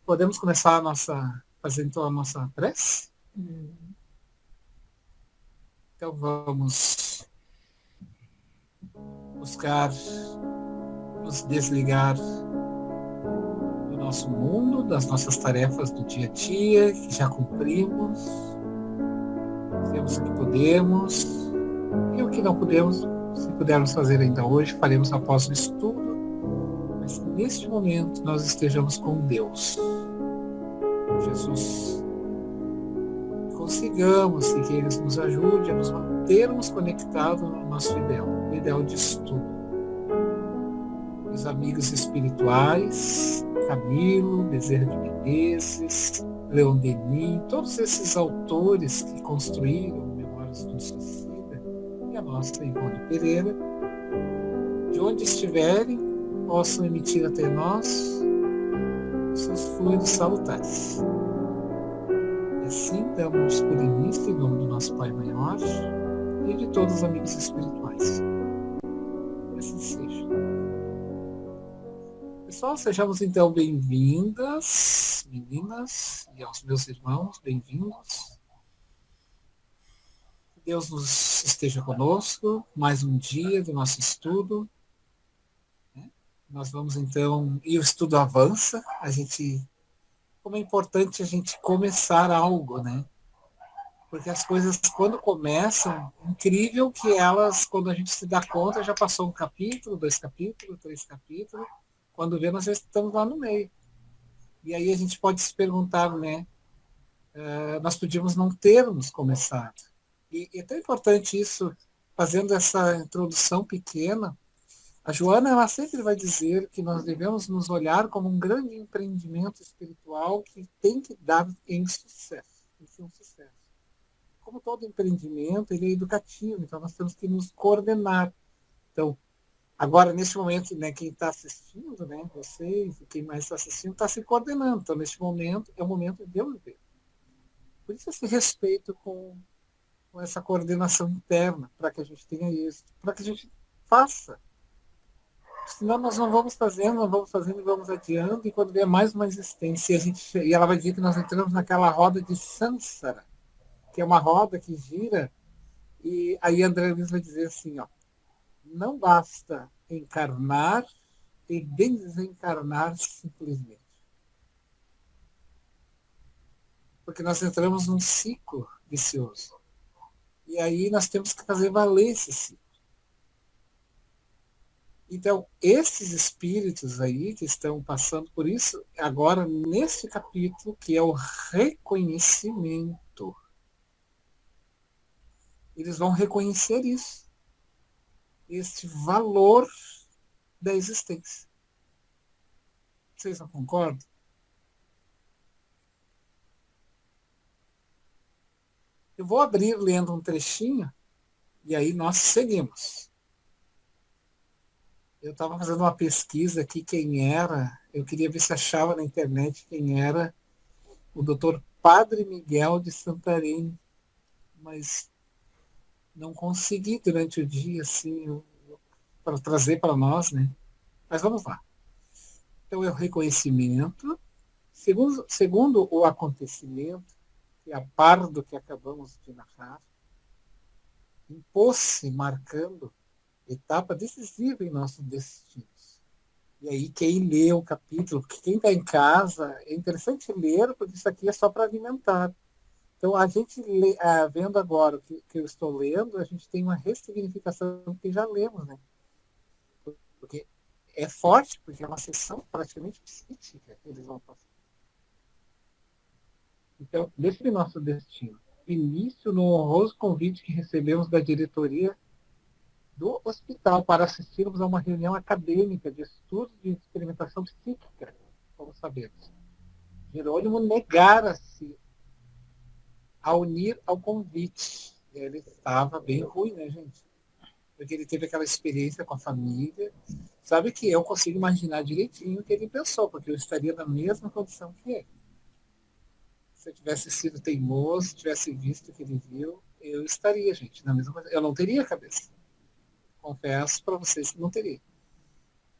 Podemos começar fazendo então a nossa prece? Então vamos buscar nos desligar do nosso mundo, das nossas tarefas do dia a dia, que já cumprimos, fizemos o que podemos, e o que não podemos, se pudermos fazer ainda hoje, faremos após o estudo, mas que neste momento nós estejamos com Deus, Jesus, consigamos e que Ele nos ajude a nos mantermos conectados no nosso ideal, o ideal de estudo. Os amigos espirituais, Camilo, Bezerra de Menezes, Leon Denis, todos esses autores que construíram Memórias do Suicida, e a nossa Ivone Pereira, de onde estiverem, possam emitir até nós os seus fluidos salutares. E assim damos por início, em nome do nosso Pai Maior e de todos os amigos espirituais. E assim seja. Pessoal, sejamos então bem-vindas, meninas, e aos meus irmãos, bem-vindos. Que Deus nos esteja conosco, mais um dia do nosso estudo. Nós vamos então, e o estudo avança, como é importante a gente começar algo, né? Porque as coisas, quando começam, incrível que elas, quando a gente se dá conta, já passou um capítulo, 2 capítulos, 3 capítulos, quando vê, nós já estamos lá no meio. E aí a gente pode se perguntar, né? Nós podíamos não termos começado. E é tão importante isso, fazendo essa introdução pequena. A Joana, ela sempre vai dizer que nós devemos nos olhar como um grande empreendimento espiritual que tem que dar em sucesso, tem que ser um sucesso. Como todo empreendimento, ele é educativo, então nós temos que nos coordenar. Então, agora, neste momento, né, quem está assistindo, né, vocês e quem mais está assistindo, está se coordenando. Então, neste momento, é o momento de eu ver. Por isso, esse respeito com essa coordenação interna, para que a gente tenha isso, para que a gente faça. Senão nós não vamos fazendo e vamos adiando, e quando vier mais uma existência, e ela vai dizer que nós entramos naquela roda de Sansara, que é uma roda que gira, e aí André Luiz vai dizer assim, ó, não basta encarnar e desencarnar simplesmente. Porque nós entramos num ciclo vicioso. E aí nós temos que fazer valer esse ciclo. Então, esses espíritos aí que estão passando por isso, agora nesse capítulo, que é o reconhecimento, eles vão reconhecer isso, este valor da existência. Vocês não concordam? Eu vou abrir lendo um trechinho e aí nós seguimos. Eu estava fazendo uma pesquisa aqui quem era, eu queria ver se achava na internet quem era o Dr. Padre Miguel de Santarém, mas não consegui durante o dia assim para trazer para nós, né? Mas vamos lá. Então é o reconhecimento, segundo o acontecimento, que é a par do que acabamos de narrar, impôs-se marcando etapa decisiva em nossos destinos. E aí quem lê o capítulo, quem está em casa, é interessante ler, porque isso aqui é só para alimentar. Então, a gente, vendo agora o que eu estou lendo, a gente tem uma ressignificação que já lemos, né? Porque é forte, porque é uma sessão praticamente psíquica que eles vão passar. Então, desse nosso destino, início no honroso convite que recebemos da diretoria do hospital para assistirmos a uma reunião acadêmica de estudos de experimentação psíquica, como sabemos. Jerônimo negara-se a unir ao convite. Ele estava bem ruim, né, gente? Porque ele teve aquela experiência com a família. Sabe que eu consigo imaginar direitinho o que ele pensou, porque eu estaria na mesma condição que ele. Se eu tivesse sido teimoso, tivesse visto o que ele viu, eu estaria, gente, na mesma coisa. Eu não teria cabeça. Confesso para vocês que não teria.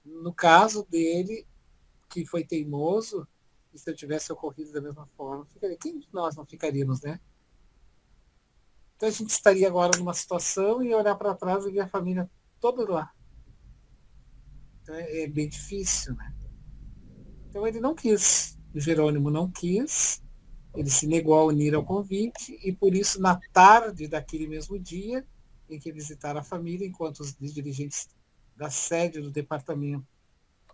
No caso dele, que foi teimoso, e se eu tivesse ocorrido da mesma forma, quem de nós não ficaríamos, né? Então a gente estaria agora numa situação e olhar para trás e ver a família toda lá. Então é bem difícil, né? Então ele não quis, o Jerônimo não quis, ele se negou a unir ao convite e por isso na tarde daquele mesmo dia em que visitaram a família, enquanto os dirigentes da sede do departamento,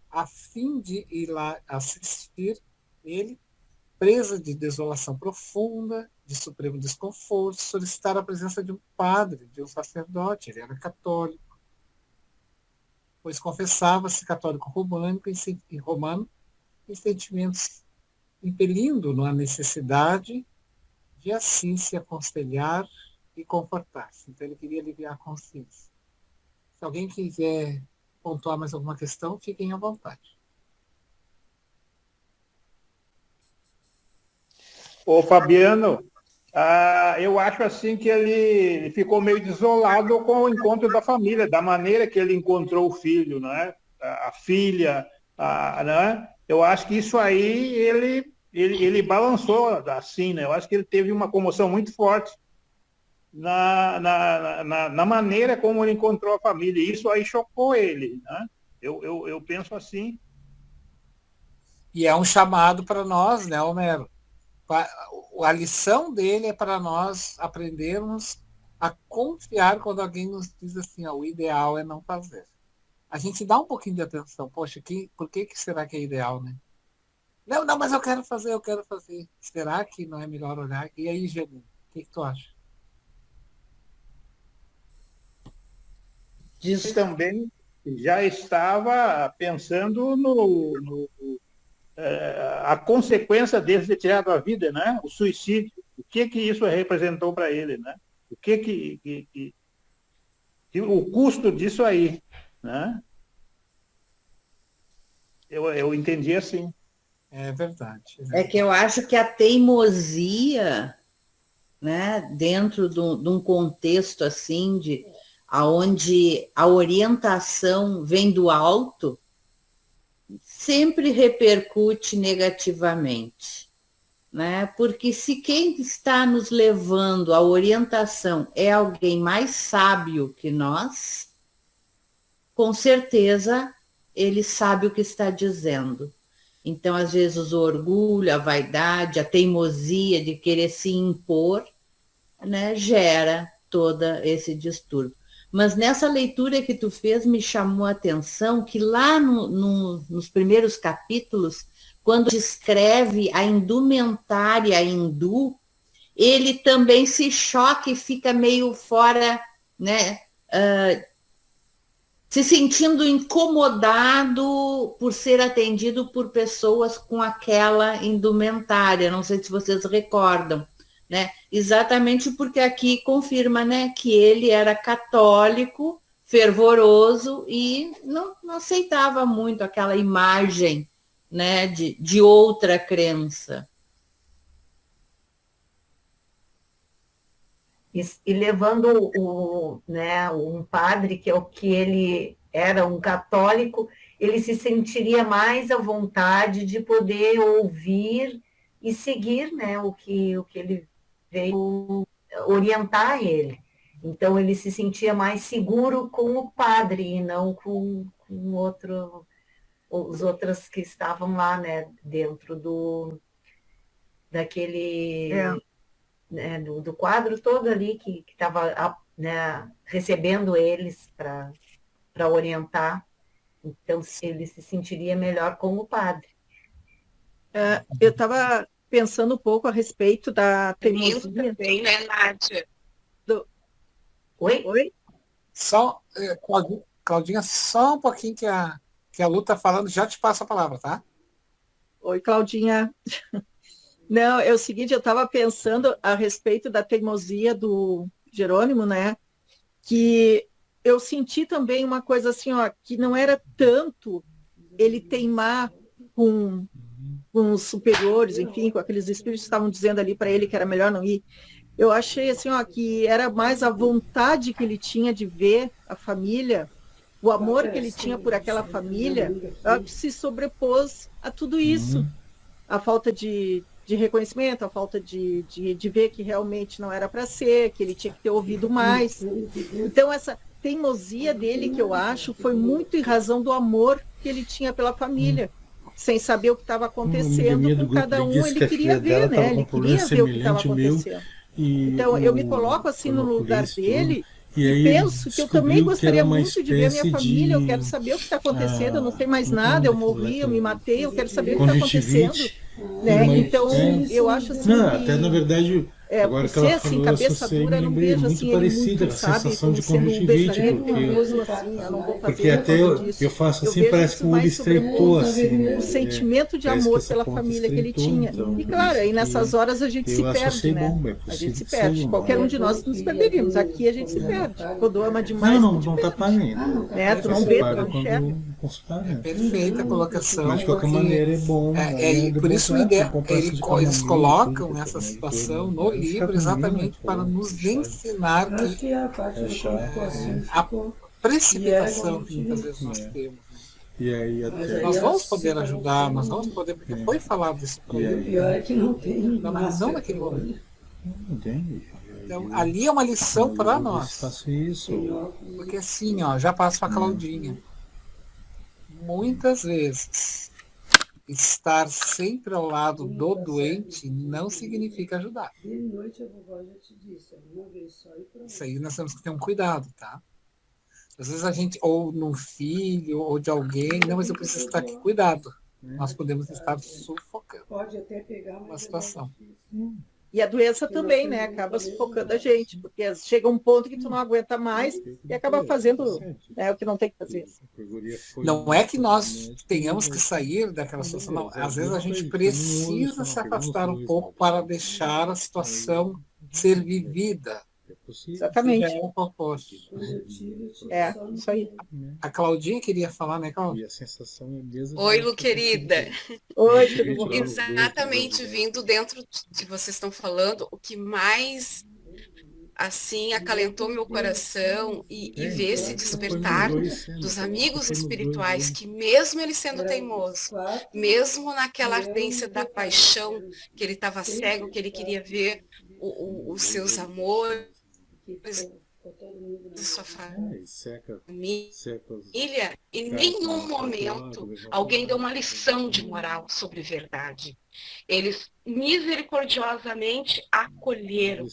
a fim de ir lá assistir, ele, presa de desolação profunda, de supremo desconforto, solicitaram a presença de um padre, de um sacerdote. Ele era católico, pois confessava-se católico romano e sentimentos impelindo-no à necessidade de assim se aconselhar e confortar-se. Então ele queria aliviar a consciência. Se alguém quiser pontuar mais alguma questão, fiquem à vontade. Ô, Fabiano, eu acho assim que ele ficou meio desolado com o encontro da família, da maneira que ele encontrou o filho, né? A filha, né? Eu acho que isso aí ele balançou assim, né? Eu acho que ele teve uma comoção muito forte na maneira como ele encontrou a família. E isso aí chocou ele, né? Eu penso assim. E é um chamado para nós, né, Homero? A lição dele é para nós aprendermos a confiar quando alguém nos diz assim, ó, o ideal é não fazer. A gente dá um pouquinho de atenção. Poxa, por que será que é ideal, né? Não, mas eu quero fazer. Será que não é melhor olhar? E aí, Gênio, o que tu acha? Diz também já estava pensando a consequência dele ter tirado a vida, né? O suicídio. O que isso representou para ele, né? O o custo disso aí, né? Eu entendi assim. É verdade. É que eu acho que a teimosia, né, dentro de um contexto assim, onde a orientação vem do alto, sempre repercute negativamente, né? Porque se quem está nos levando à orientação é alguém mais sábio que nós, com certeza ele sabe o que está dizendo. Então, às vezes, o orgulho, a vaidade, a teimosia de querer se impor, né, gera todo esse distúrbio. Mas nessa leitura que tu fez, me chamou a atenção que lá nos primeiros capítulos, quando descreve a indumentária hindu, ele também se choca e fica meio fora, né, se sentindo incomodado por ser atendido por pessoas com aquela indumentária. Não sei se vocês recordam, né? Exatamente porque aqui confirma, né, que ele era católico, fervoroso e não aceitava muito aquela imagem, né, de outra crença. E levando um padre, que é o que ele era, um católico, ele se sentiria mais à vontade de poder ouvir e seguir, né, o que ele veio orientar ele. Então, ele se sentia mais seguro com o padre e não com os outros que estavam lá, né, dentro daquele... Né, do quadro todo ali que estava, né, recebendo eles para orientar. Então, ele se sentiria melhor com o padre. Eu estava pensando um pouco a respeito da teimosia. Também, né, Nádia? Oi? Só, Claudinha, só um pouquinho que a Lu está falando, já te passo a palavra, tá? Oi, Claudinha. Não, é o seguinte, eu estava pensando a respeito da teimosia do Jerônimo, né? Que eu senti também uma coisa assim, ó, que não era tanto ele teimar com os superiores, enfim, com aqueles espíritos que estavam dizendo ali para ele que era melhor não ir. Eu achei assim, ó, que era mais a vontade que ele tinha de ver a família, o amor que ele tinha por aquela família, que se sobrepôs a tudo isso. a falta de reconhecimento, a falta de ver que realmente não era para ser, que ele tinha que ter ouvido mais. Então, essa teimosia dele, que eu acho, foi muito em razão do amor que ele tinha pela família, sem saber o que estava acontecendo com cada um, ele queria ver, né? Ele queria ver o que estava acontecendo. Então, eu me coloco assim no lugar dele e penso que eu também gostaria muito de ver a minha família, eu quero saber o que está acontecendo, eu não sei mais nada, eu morri, eu me matei, eu quero saber o que está acontecendo. Né? Então, eu acho assim não, que... até na verdade... Agora que ela assim, falou, cabeça dura, eu não vejo muito assim, parecida, muito, a sensação de sendo conjuntivite, assim, eu não vou fazer porque até eu faço assim, parece que o olho estreitou, assim, né? O sentimento de amor pela família que ele tinha. Então, e claro, aí nessas horas a gente se perde, né? A gente se perde. Qualquer um de nós nos perderíamos. Aqui a gente se perde. Quando ama demais. Não tá pagando. Né? Tu não vê, tu não enxerga. Perfeita colocação. Mas de qualquer maneira é bom. Por isso eles colocam essa situação no livro exatamente para nos ensinar que a precipitação que muitas vezes nós temos. E aí nós vamos poder ajudar, nós vamos poder, porque foi falado isso para ele. Mas não naquele momento. Então, ali é uma lição para nós. Faço isso. Porque assim, ó, já passo para a Claudinha. Muitas vezes estar sempre ao lado do doente não significa ajudar. Isso aí nós temos que ter um cuidado, tá? Às vezes a gente, ou num filho, ou de alguém, não, mas eu preciso estar aqui, cuidado. Nós podemos estar sufocando uma situação. E a doença também, né? Acaba sufocando a gente, porque chega um ponto que tu não aguenta mais e acaba fazendo o que não tem que fazer. Não é que nós tenhamos que sair daquela situação, não. Às vezes a gente precisa se afastar um pouco para deixar a situação ser vivida. Exatamente. É um propósito. Isso aí. A Claudinha queria falar, né, Claudinha? Oi, Lu, querida. Oi, tudo bom? Exatamente, vindo dentro de vocês estão falando, o que mais assim acalentou meu coração e ver esse despertar dos amigos espirituais, que mesmo ele sendo teimoso, mesmo naquela ardência da paixão, que ele estava cego, que ele queria ver os seus amores, de sua família, em nenhum momento alguém deu uma lição de moral sobre verdade. Eles misericordiosamente acolheram.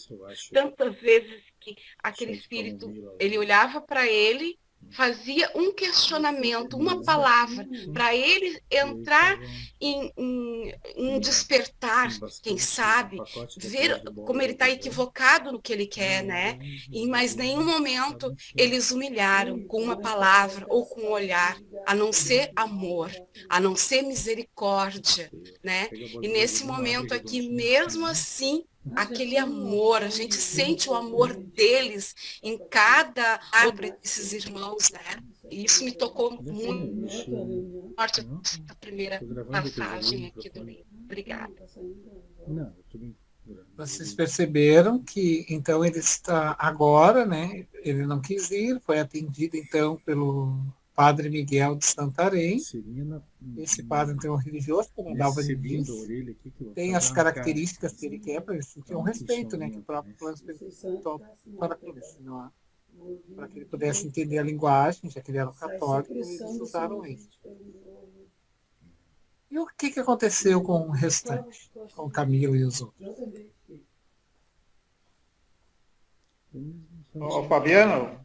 Tantas vezes que aquele espírito, ele olhava para ele, fazia um questionamento, uma palavra, para ele entrar em despertar, quem sabe, ver como ele está equivocado no que ele quer, né? E mas nenhum momento eles humilharam com uma palavra ou com um olhar, a não ser amor, a não ser misericórdia, né? E nesse momento aqui, mesmo assim, aquele amor, a gente sente o amor deles em cada árvore desses irmãos, né? E isso me tocou muito forte a primeira passagem aqui do livro. Obrigada. Vocês perceberam que então ele está agora, né? Ele não quis ir, foi atendido então pelo Padre Miguel de Santarém. Esse padre então, é um religioso, como a Dalva diz, tem as características que ele quer para ele sentir um respeito, né, que o próprio plano espiritual para que ele pudesse entender a linguagem, já que ele era um católico, eles usaram isso. E o que aconteceu com o restante, com o Camilo e os outros? Fabiano,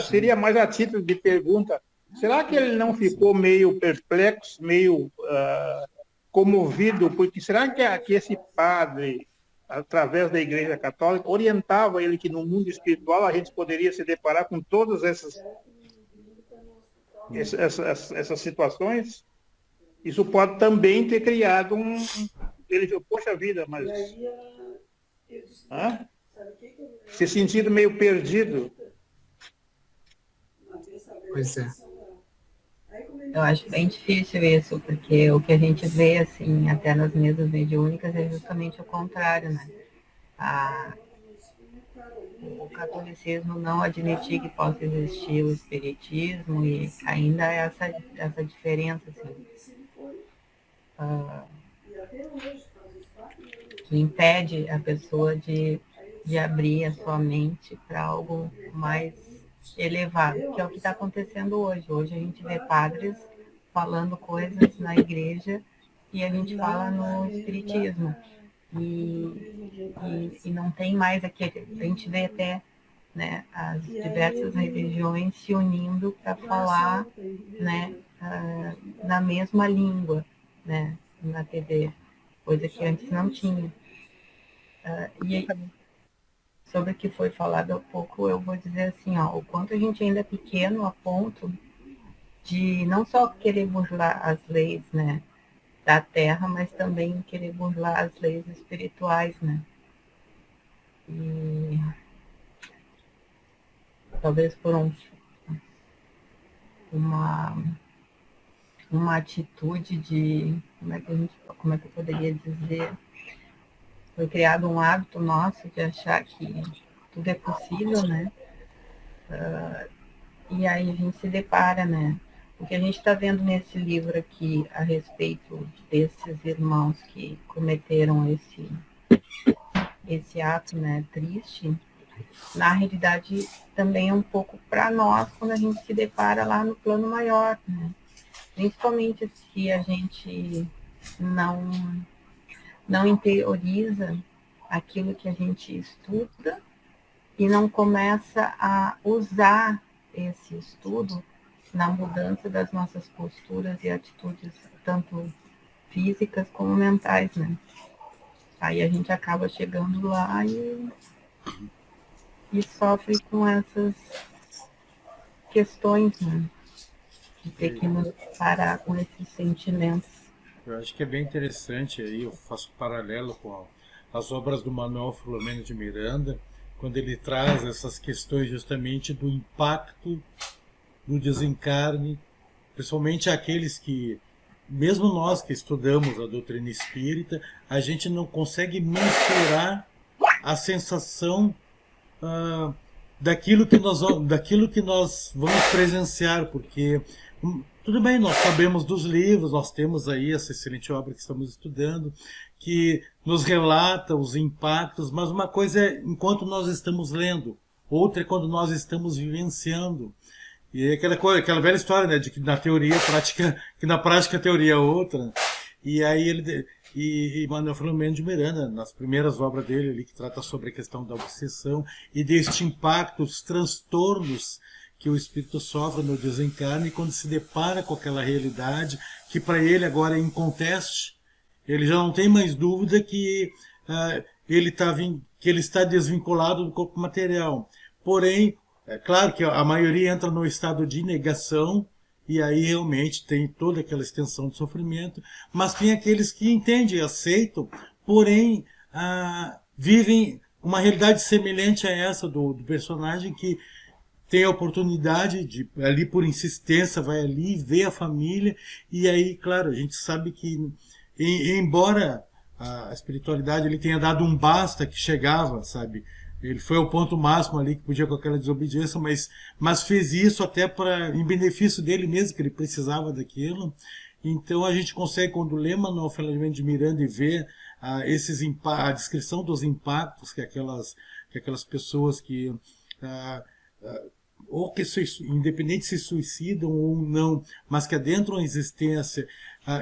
seria mais a título de pergunta, será que ele não ficou meio perplexo, meio comovido, porque será que esse padre, através da Igreja Católica, orientava ele que no mundo espiritual a gente poderia se deparar com todas essas situações? Isso pode também ter criado ele falou, poxa vida, mas se sentindo meio perdido. Pois é. Eu acho bem difícil isso, porque o que a gente vê, assim, até nas mesas mediúnicas é justamente o contrário, né? O catolicismo não admitir que possa existir o espiritismo e ainda essa diferença, assim. que impede a pessoa de abrir a sua mente para algo mais elevado, que é o que está acontecendo hoje. Hoje a gente vê padres falando coisas na igreja e a gente fala no espiritismo. E não tem mais aquele... A gente vê até, né, as diversas religiões se unindo para falar, né, na mesma língua, né, na TV, coisa que antes não tinha. E sobre o que foi falado há pouco, eu vou dizer assim, ó, o quanto a gente ainda é pequeno a ponto de não só querer burlar as leis, né, da Terra, mas também querer burlar as leis espirituais, né. E talvez por uma atitude de, como é que eu poderia dizer, foi criado um hábito nosso de achar que tudo é possível, né? E aí a gente se depara, né? O que a gente está vendo nesse livro aqui a respeito desses irmãos que cometeram esse ato, né, triste, na realidade também é um pouco para nós quando a gente se depara lá no plano maior, né? Principalmente se a gente não interioriza aquilo que a gente estuda e não começa a usar esse estudo na mudança das nossas posturas e atitudes, tanto físicas como mentais, né? Aí a gente acaba chegando lá e sofre com essas questões, né? De ter que nos parar com esses sentimentos. Eu acho que é bem interessante aí, eu faço paralelo com as obras do Manuel Filomeno de Miranda, quando ele traz essas questões justamente do impacto do desencarne, principalmente aqueles que, mesmo nós que estudamos a doutrina espírita, a gente não consegue mensurar a sensação daquilo que nós vamos presenciar, porque tudo bem, nós sabemos dos livros, nós temos aí essa excelente obra que estamos estudando, que nos relata os impactos, mas uma coisa é enquanto nós estamos lendo, outra é quando nós estamos vivenciando. E é aquela velha história, né, de que na prática a teoria é outra. E aí e Manuel Filomeno de Miranda, nas primeiras obras dele ali, que trata sobre a questão da obsessão e deste impacto, os transtornos que o espírito sofre no desencarne quando se depara com aquela realidade que para ele agora é inconteste. Ele já não tem mais dúvida que ele está desvinculado do corpo material. Porém, é claro que a maioria entra no estado de negação e aí realmente tem toda aquela extensão de sofrimento, mas tem aqueles que entendem e aceitam, porém vivem uma realidade semelhante a essa do personagem que tem a oportunidade de, ali por insistência, vai ali, vê a família, e aí, claro, a gente sabe que, embora a espiritualidade ele tenha dado um basta que chegava, sabe, ele foi ao ponto máximo ali que podia com aquela desobediência, mas fez isso até em benefício dele mesmo, que ele precisava daquilo. Então a gente consegue, quando lê Manuel Filomeno de Miranda e vê a descrição dos impactos que aquelas pessoas que ou que independente se suicidam ou não, mas que adentram a existência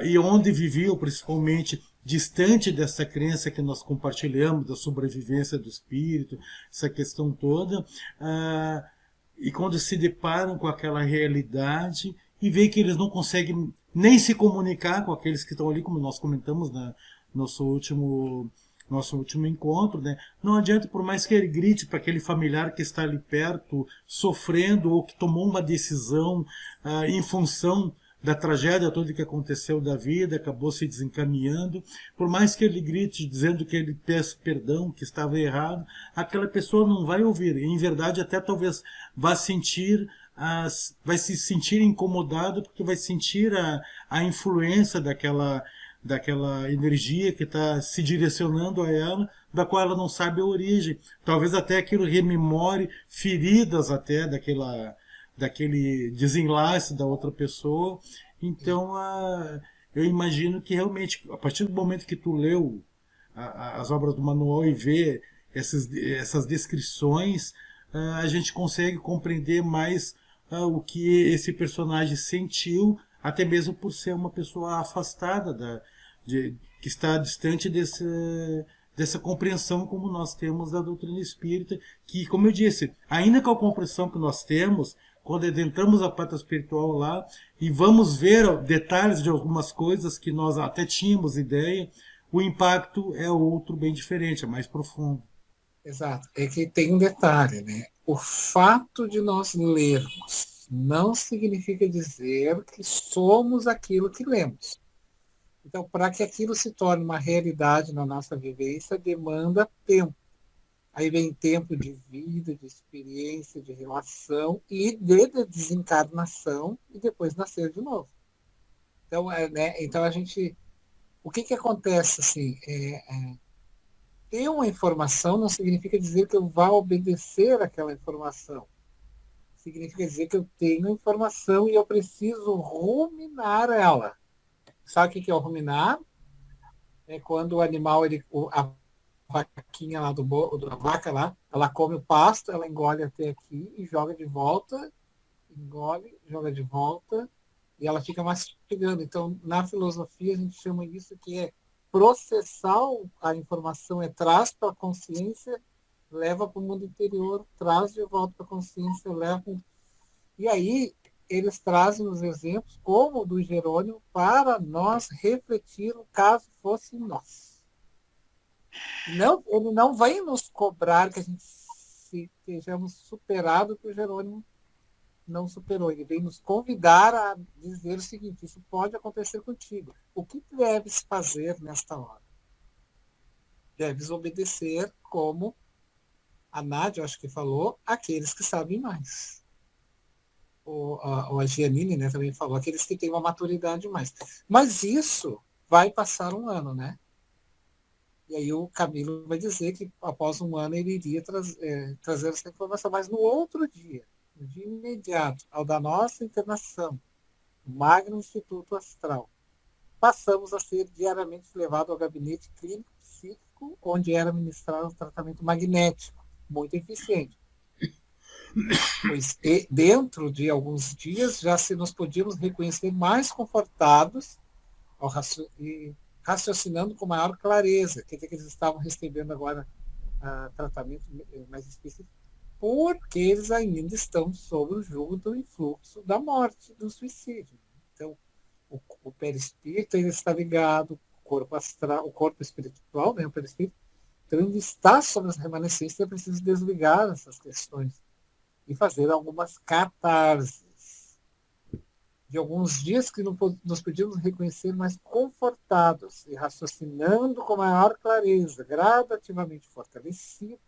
e onde viviam principalmente distante dessa crença que nós compartilhamos da sobrevivência do espírito, essa questão toda, e quando se deparam com aquela realidade e veem que eles não conseguem nem se comunicar com aqueles que estão ali, como nós comentamos no nosso último encontro, né? Não adianta, por mais que ele grite para aquele familiar que está ali perto, sofrendo, ou que tomou uma decisão em função da tragédia toda que aconteceu da vida, acabou se desencaminhando, por mais que ele grite dizendo que ele peça perdão, que estava errado, aquela pessoa não vai ouvir. Em verdade, até talvez vai se sentir incomodado, porque vai sentir a influência daquela energia que está se direcionando a ela, da qual ela não sabe a origem. Talvez até aquilo rememore feridas até daquele desenlace da outra pessoa. Então, eu imagino que realmente, a partir do momento que tu leu as obras do Manuel e vê essas descrições, a gente consegue compreender mais o que esse personagem sentiu, até mesmo por ser uma pessoa afastada, que está distante dessa compreensão como nós temos da doutrina espírita, que, como eu disse, ainda com a compreensão que nós temos, quando adentramos a parte espiritual lá e vamos ver detalhes de algumas coisas que nós até tínhamos ideia, o impacto é outro bem diferente, é mais profundo. Exato. É que tem um detalhe, né? O fato de nós lermos não significa dizer que somos aquilo que lemos. Então, para que aquilo se torne uma realidade na nossa vivência, demanda tempo. Aí vem tempo de vida, de experiência, de relação e de desencarnação e depois nascer de novo. Então, então a gente... O que acontece assim? Ter uma informação não significa dizer que eu vá obedecer àquela informação. Significa dizer que eu tenho informação e eu preciso ruminar ela. Sabe o que é o ruminar? É quando o animal, a vaquinha lá a vaca lá, ela come o pasto, ela engole até aqui e joga de volta, engole, joga de volta, e ela fica mastigando. Então, na filosofia, a gente chama isso que é processar a informação, traz para a consciência, leva para o mundo interior, traz de volta para a consciência, leva. E aí, eles trazem os exemplos, como o do Jerônimo, para nós refletir caso fosse nós. Não, ele não vai nos cobrar que a gente estejamos superados que o Jerônimo não superou. Ele vem nos convidar a dizer o seguinte: isso pode acontecer contigo. O que deves fazer nesta hora? Deves obedecer, como a Nádia, acho que falou, aqueles que sabem mais. Ou a Giannini, né, também falou, aqueles que têm uma maturidade mais. Mas isso vai passar um ano, né? E aí o Camilo vai dizer que após um ano ele iria trazer essa informação. Mas no outro dia, no dia imediato, ao da nossa internação, o Magno Instituto Astral, passamos a ser diariamente levado ao gabinete clínico psíquico, onde era ministrado um tratamento magnético, muito eficiente. Pois dentro de alguns dias já nos podíamos reconhecer mais confortados e raciocinando com maior clareza. Quer dizer que eles estavam recebendo agora tratamento mais específico, porque eles ainda estão sob o jugo do influxo da morte, do suicídio. Então, o perispírito ele está ligado, o corpo astral, o corpo espiritual, né, o perispírito, então ele está sobre as remanescências, é preciso desligar essas questões e fazer algumas catarses de alguns dias que nos podíamos reconhecer mais confortados e raciocinando com maior clareza, gradativamente fortalecidos,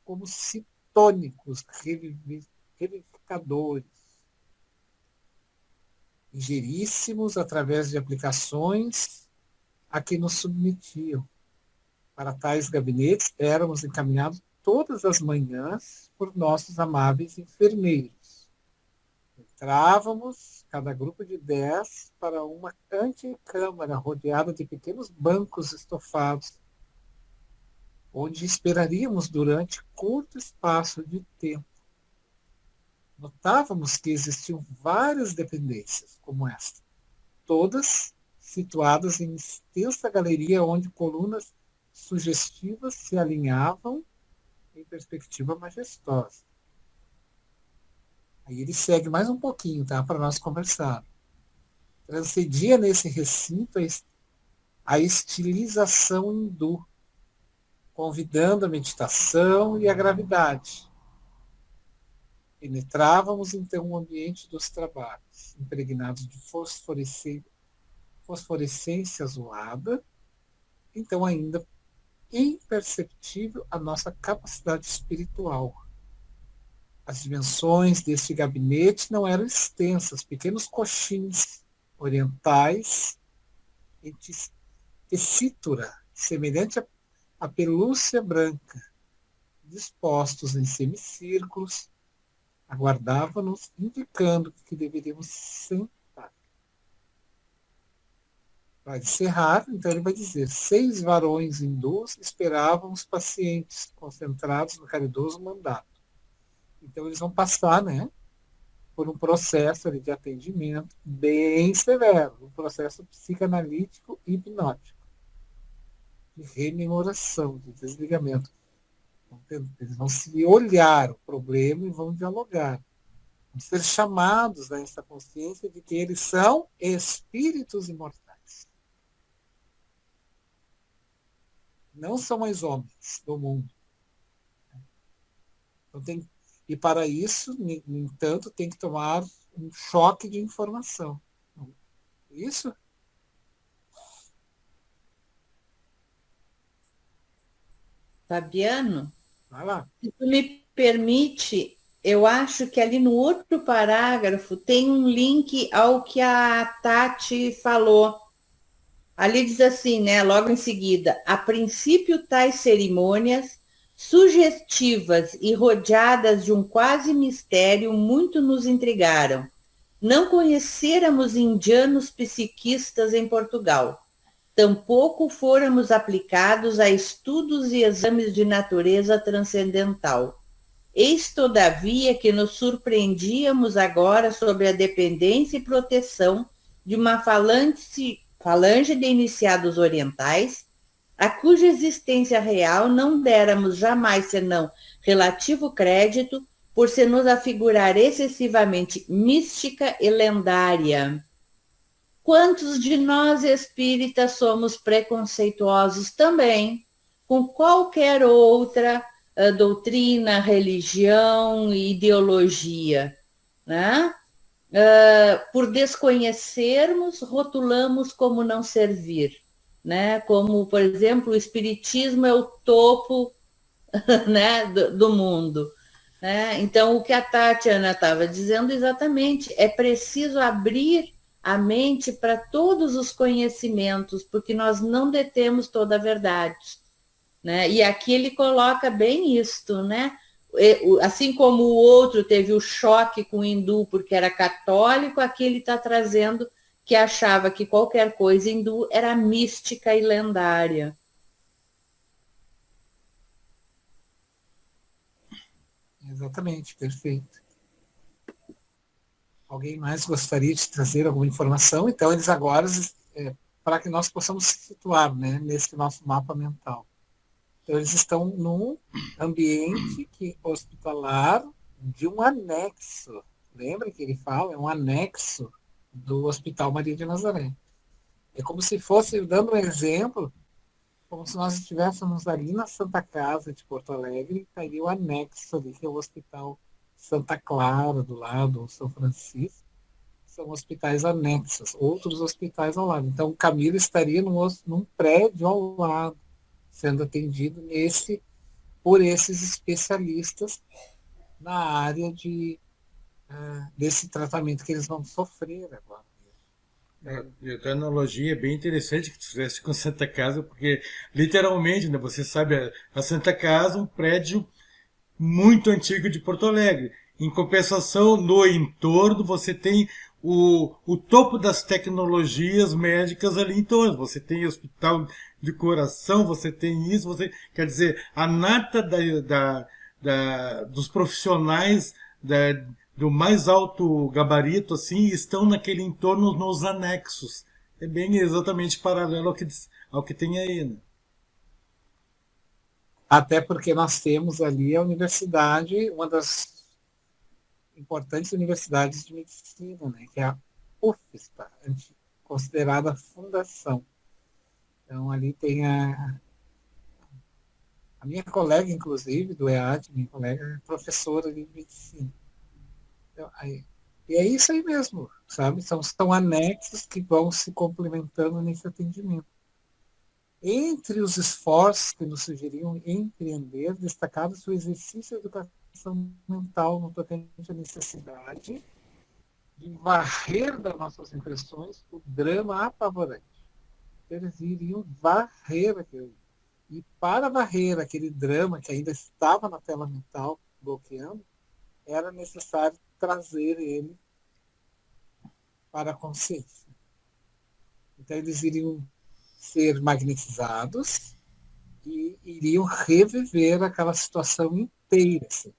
como citônicos, revivificadores, ingeríssimos através de aplicações a que nos submetiam. Para tais gabinetes éramos encaminhados todas as manhãs por nossos amáveis enfermeiros. Entrávamos, cada grupo de 10, para uma antecâmara rodeada de pequenos bancos estofados, onde esperaríamos durante curto espaço de tempo. Notávamos que existiam várias dependências, como esta, todas situadas em extensa galeria onde colunas sugestivas se alinhavam em perspectiva majestosa. Aí ele segue mais um pouquinho, tá, para nós conversar. Transcedia nesse recinto a estilização hindu, convidando a meditação e a gravidade. Penetrávamos, então, o ambiente dos trabalhos, impregnados de fosforescência azulada, então ainda imperceptível a nossa capacidade espiritual. As dimensões deste gabinete não eram extensas, pequenos coxins orientais em tessitura, semelhante a pelúcia branca, dispostos em semicírculos, aguardavam-nos, indicando que deveríamos sentar. Para encerrar, então ele vai dizer: 6 varões hindus esperavam os pacientes concentrados no caridoso mandato. Então eles vão passar, né, por um processo ali de atendimento bem severo, um processo psicanalítico e hipnótico, de rememoração, de desligamento. Eles vão se olhar o problema e vão dialogar. Vão ser chamados a essa consciência de que eles são espíritos imortais. Não são mais homens do mundo. Então, e para isso, no entanto, tem que tomar um choque de informação. Isso? Fabiano, Vai lá. se tu me permite, eu acho que ali no outro parágrafo tem um link ao que a Tati falou. Ali diz assim, né, logo em seguida: a princípio tais cerimônias, sugestivas e rodeadas de um quase mistério, muito nos intrigaram. Não conhecêramos indianos psiquistas em Portugal. Tampouco fôramos aplicados a estudos e exames de natureza transcendental. Eis, todavia, que nos surpreendíamos agora sob a dependência e proteção de uma falange de iniciados orientais, a cuja existência real não déramos jamais senão relativo crédito, por se nos afigurar excessivamente mística e lendária. Quantos de nós espíritas somos preconceituosos também com qualquer outra doutrina, religião e ideologia, né? Por desconhecermos, rotulamos como não servir, né? Como, por exemplo, o espiritismo é o topo, né, do mundo. Né? Então, o que a Tatiana estava dizendo exatamente, é preciso abrir a mente para todos os conhecimentos, porque nós não detemos toda a verdade. Né? E aqui ele coloca bem isto, né? Assim como o outro teve o choque com o hindu porque era católico, aqui ele está trazendo que achava que qualquer coisa hindu era mística e lendária. Exatamente, perfeito. Alguém mais gostaria de trazer alguma informação? Então, eles agora, para que nós possamos se situar, né, nesse nosso mapa mental. Então, eles estão num ambiente hospitalar de um anexo. Lembra que ele fala? É um anexo do Hospital Maria de Nazaré. É como se fosse, dando um exemplo, como se nós estivéssemos ali na Santa Casa de Porto Alegre, estaria o anexo ali, que é o Hospital Santa Clara, do lado, ou São Francisco. São hospitais anexos, outros hospitais ao lado. Então, o Camilo estaria num prédio ao lado, sendo atendido por esses especialistas na área desse tratamento que eles vão sofrer agora. A analogia é bem interessante que tu fizesse com Santa Casa, porque literalmente, né, você sabe, a Santa Casa, um prédio muito antigo de Porto Alegre. Em compensação, no entorno, você tem o topo das tecnologias médicas ali em torno. Você tem hospital de coração, você tem isso, quer dizer, a nata dos profissionais do mais alto gabarito assim estão naquele entorno nos anexos. É bem exatamente paralelo ao que tem aí, né? Até porque nós temos ali a universidade, uma das importantes universidades de medicina, né, que é a UFSPA, considerada fundação. Então, ali tem a minha colega, inclusive, do EAD, minha colega é professora de medicina. Então, e é isso aí mesmo, sabe? São anexos que vão se complementando nesse atendimento. Entre os esforços que nos sugeriam empreender, destacava-se o exercício de educação mental no tocante à necessidade de varrer das nossas impressões o drama apavorante. Eles iriam varrer aquilo. E para varrer aquele drama que ainda estava na tela mental, bloqueando, era necessário trazer ele para a consciência. Então eles iriam ser magnetizados e iriam reviver aquela situação inteira. Assim.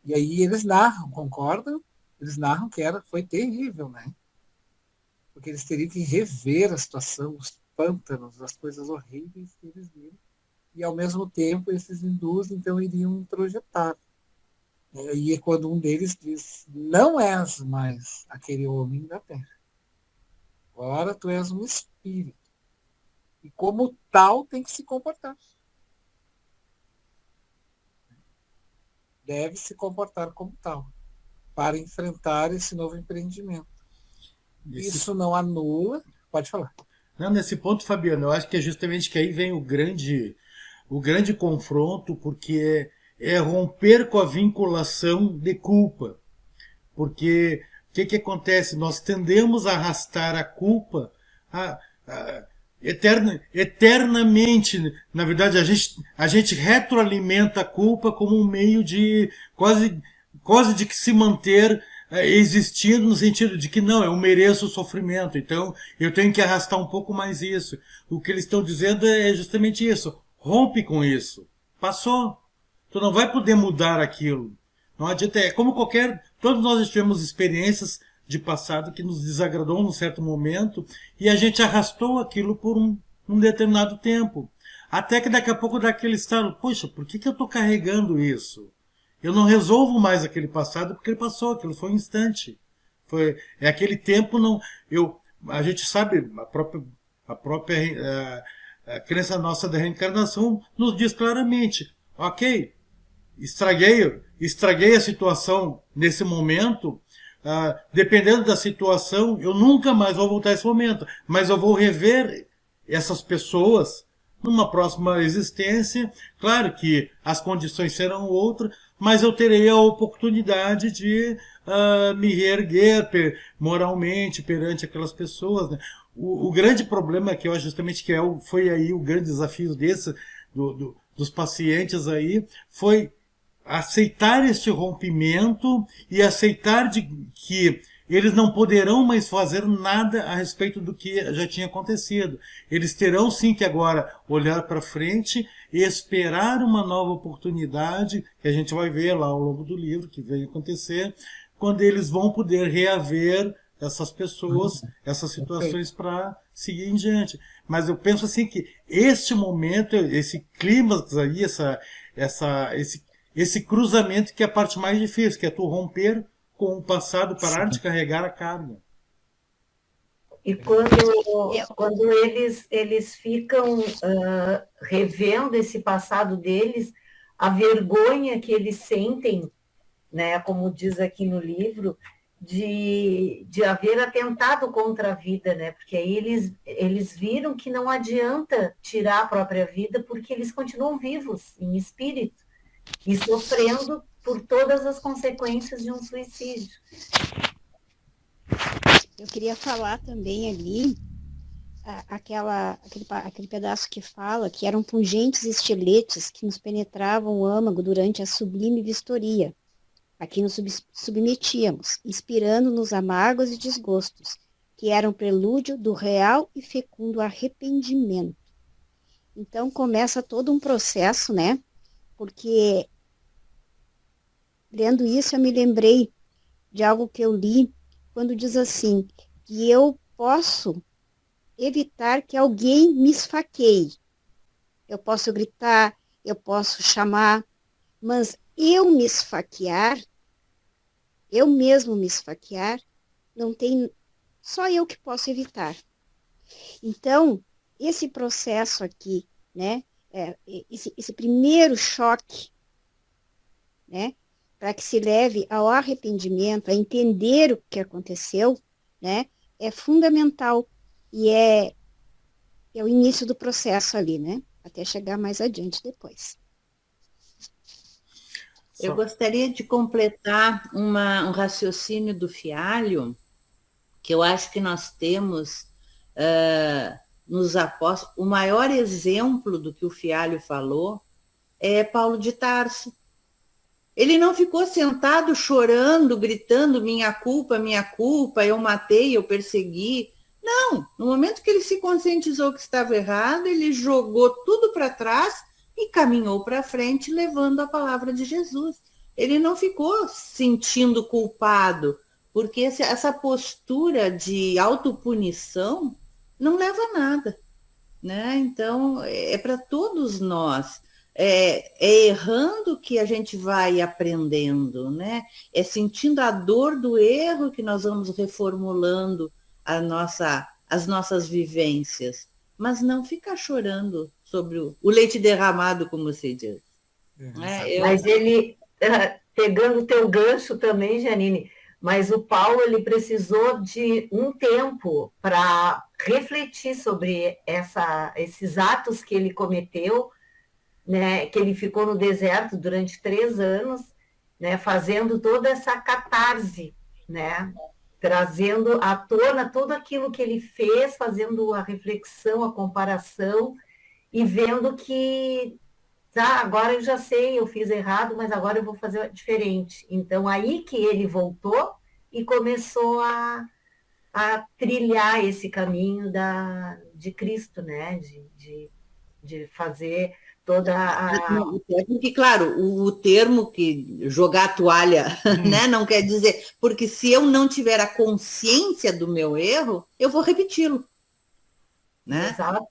E aí eles narram, concordam? Eles narram que foi terrível, né? Porque eles teriam que rever a situação, os pântanos, as coisas horríveis que eles viram. E, ao mesmo tempo, esses hindus, então, iriam introjetar. E é quando um deles diz, não és mais aquele homem da terra. Agora tu és um espírito. E como tal tem que se comportar. Deve se comportar como tal, para enfrentar esse novo empreendimento. Isso não anula... Pode falar. Não, nesse ponto, Fabiano, eu acho que é justamente que aí vem o grande confronto, porque é romper com a vinculação de culpa. Porque o que acontece? Nós tendemos a arrastar a culpa eternamente. Na verdade, a gente retroalimenta a culpa como um meio de quase de que se manter existindo, no sentido de que não, eu mereço o sofrimento, então eu tenho que arrastar um pouco mais isso. O que eles estão dizendo é justamente isso. Rompe com isso. Passou. Tu não vai poder mudar aquilo. Não adianta. É como todos nós tivemos experiências de passado que nos desagradou num certo momento e a gente arrastou aquilo por um determinado tempo. Até que daqui a pouco dá aquele estalo. Poxa, por que eu estou carregando isso? Eu não resolvo mais aquele passado porque ele passou, aquilo foi um instante. É aquele tempo, não. A gente sabe, a própria a crença nossa da reencarnação nos diz claramente, ok, estraguei a situação nesse momento, dependendo da situação, eu nunca mais vou voltar a esse momento, mas eu vou rever essas pessoas numa próxima existência. Claro que as condições serão outras, mas eu terei a oportunidade de me reerguer moralmente perante aquelas pessoas, né? O grande problema que eu acho justamente que foi aí o grande desafio dos pacientes aí, foi aceitar este rompimento e aceitar que eles não poderão mais fazer nada a respeito do que já tinha acontecido. Eles terão sim que agora olhar para frente e esperar uma nova oportunidade, que a gente vai ver lá ao longo do livro, que vai acontecer, quando eles vão poder reaver essas pessoas, essas situações para seguir em diante. Mas eu penso assim que este momento, esse clímax aí, esse cruzamento que é a parte mais difícil, que é tu romper com o passado, parar de carregar a carga. E quando eles ficam revendo esse passado deles, a vergonha que eles sentem, né, como diz aqui no livro, de haver atentado contra a vida, né? Porque aí eles viram que não adianta tirar a própria vida, porque eles continuam vivos em espírito e sofrendo por todas as consequências de um suicídio. Eu queria falar também ali aquele pedaço que fala que eram pungentes estiletes que nos penetravam o âmago durante a sublime vistoria. Aqui nos submetíamos, inspirando-nos amargos e desgostos, que eram prelúdio do real e fecundo arrependimento. Então começa todo um processo, né? Porque, lendo isso, eu me lembrei de algo que eu li, quando diz assim, que eu posso evitar que alguém me esfaqueie. Eu posso gritar, eu posso chamar, mas eu me esfaquear, eu mesmo me esfaquear, não tem, só eu que posso evitar. Então, esse processo aqui, né, esse primeiro choque, né, para que se leve ao arrependimento, a entender o que aconteceu, né, é fundamental e é o início do processo ali, né, até chegar mais adiante depois. Eu gostaria de completar um raciocínio do Fialho, que eu acho que nós temos nos apóstolos. O maior exemplo do que o Fialho falou é Paulo de Tarso. Ele não ficou sentado chorando, gritando minha culpa, eu matei, eu persegui. Não, no momento que ele se conscientizou que estava errado, ele jogou tudo para trás e caminhou para frente, levando a palavra de Jesus. Ele não ficou sentindo culpado, porque essa postura de autopunição não leva a nada, né? Então, é para todos nós. É errando que a gente vai aprendendo, né? É sentindo a dor do erro que nós vamos reformulando as nossas vivências, mas não ficar chorando sobre o leite derramado, como você diz. Mas ele, pegando o teu gancho também, Janine, mas o Paulo ele precisou de um tempo para refletir sobre esses atos que ele cometeu, né, que ele ficou no deserto durante 3 anos, né, fazendo toda essa catarse, né, trazendo à tona tudo aquilo que ele fez, fazendo a reflexão, a comparação e vendo que tá, agora eu já sei, eu fiz errado, mas agora eu vou fazer diferente. Então, aí que ele voltou e começou a trilhar esse caminho de Cristo, né? De fazer toda a... Porque, claro, o termo que jogar a toalha, né, não quer dizer... Porque se eu não tiver a consciência do meu erro, eu vou repeti-lo. Né? Exato.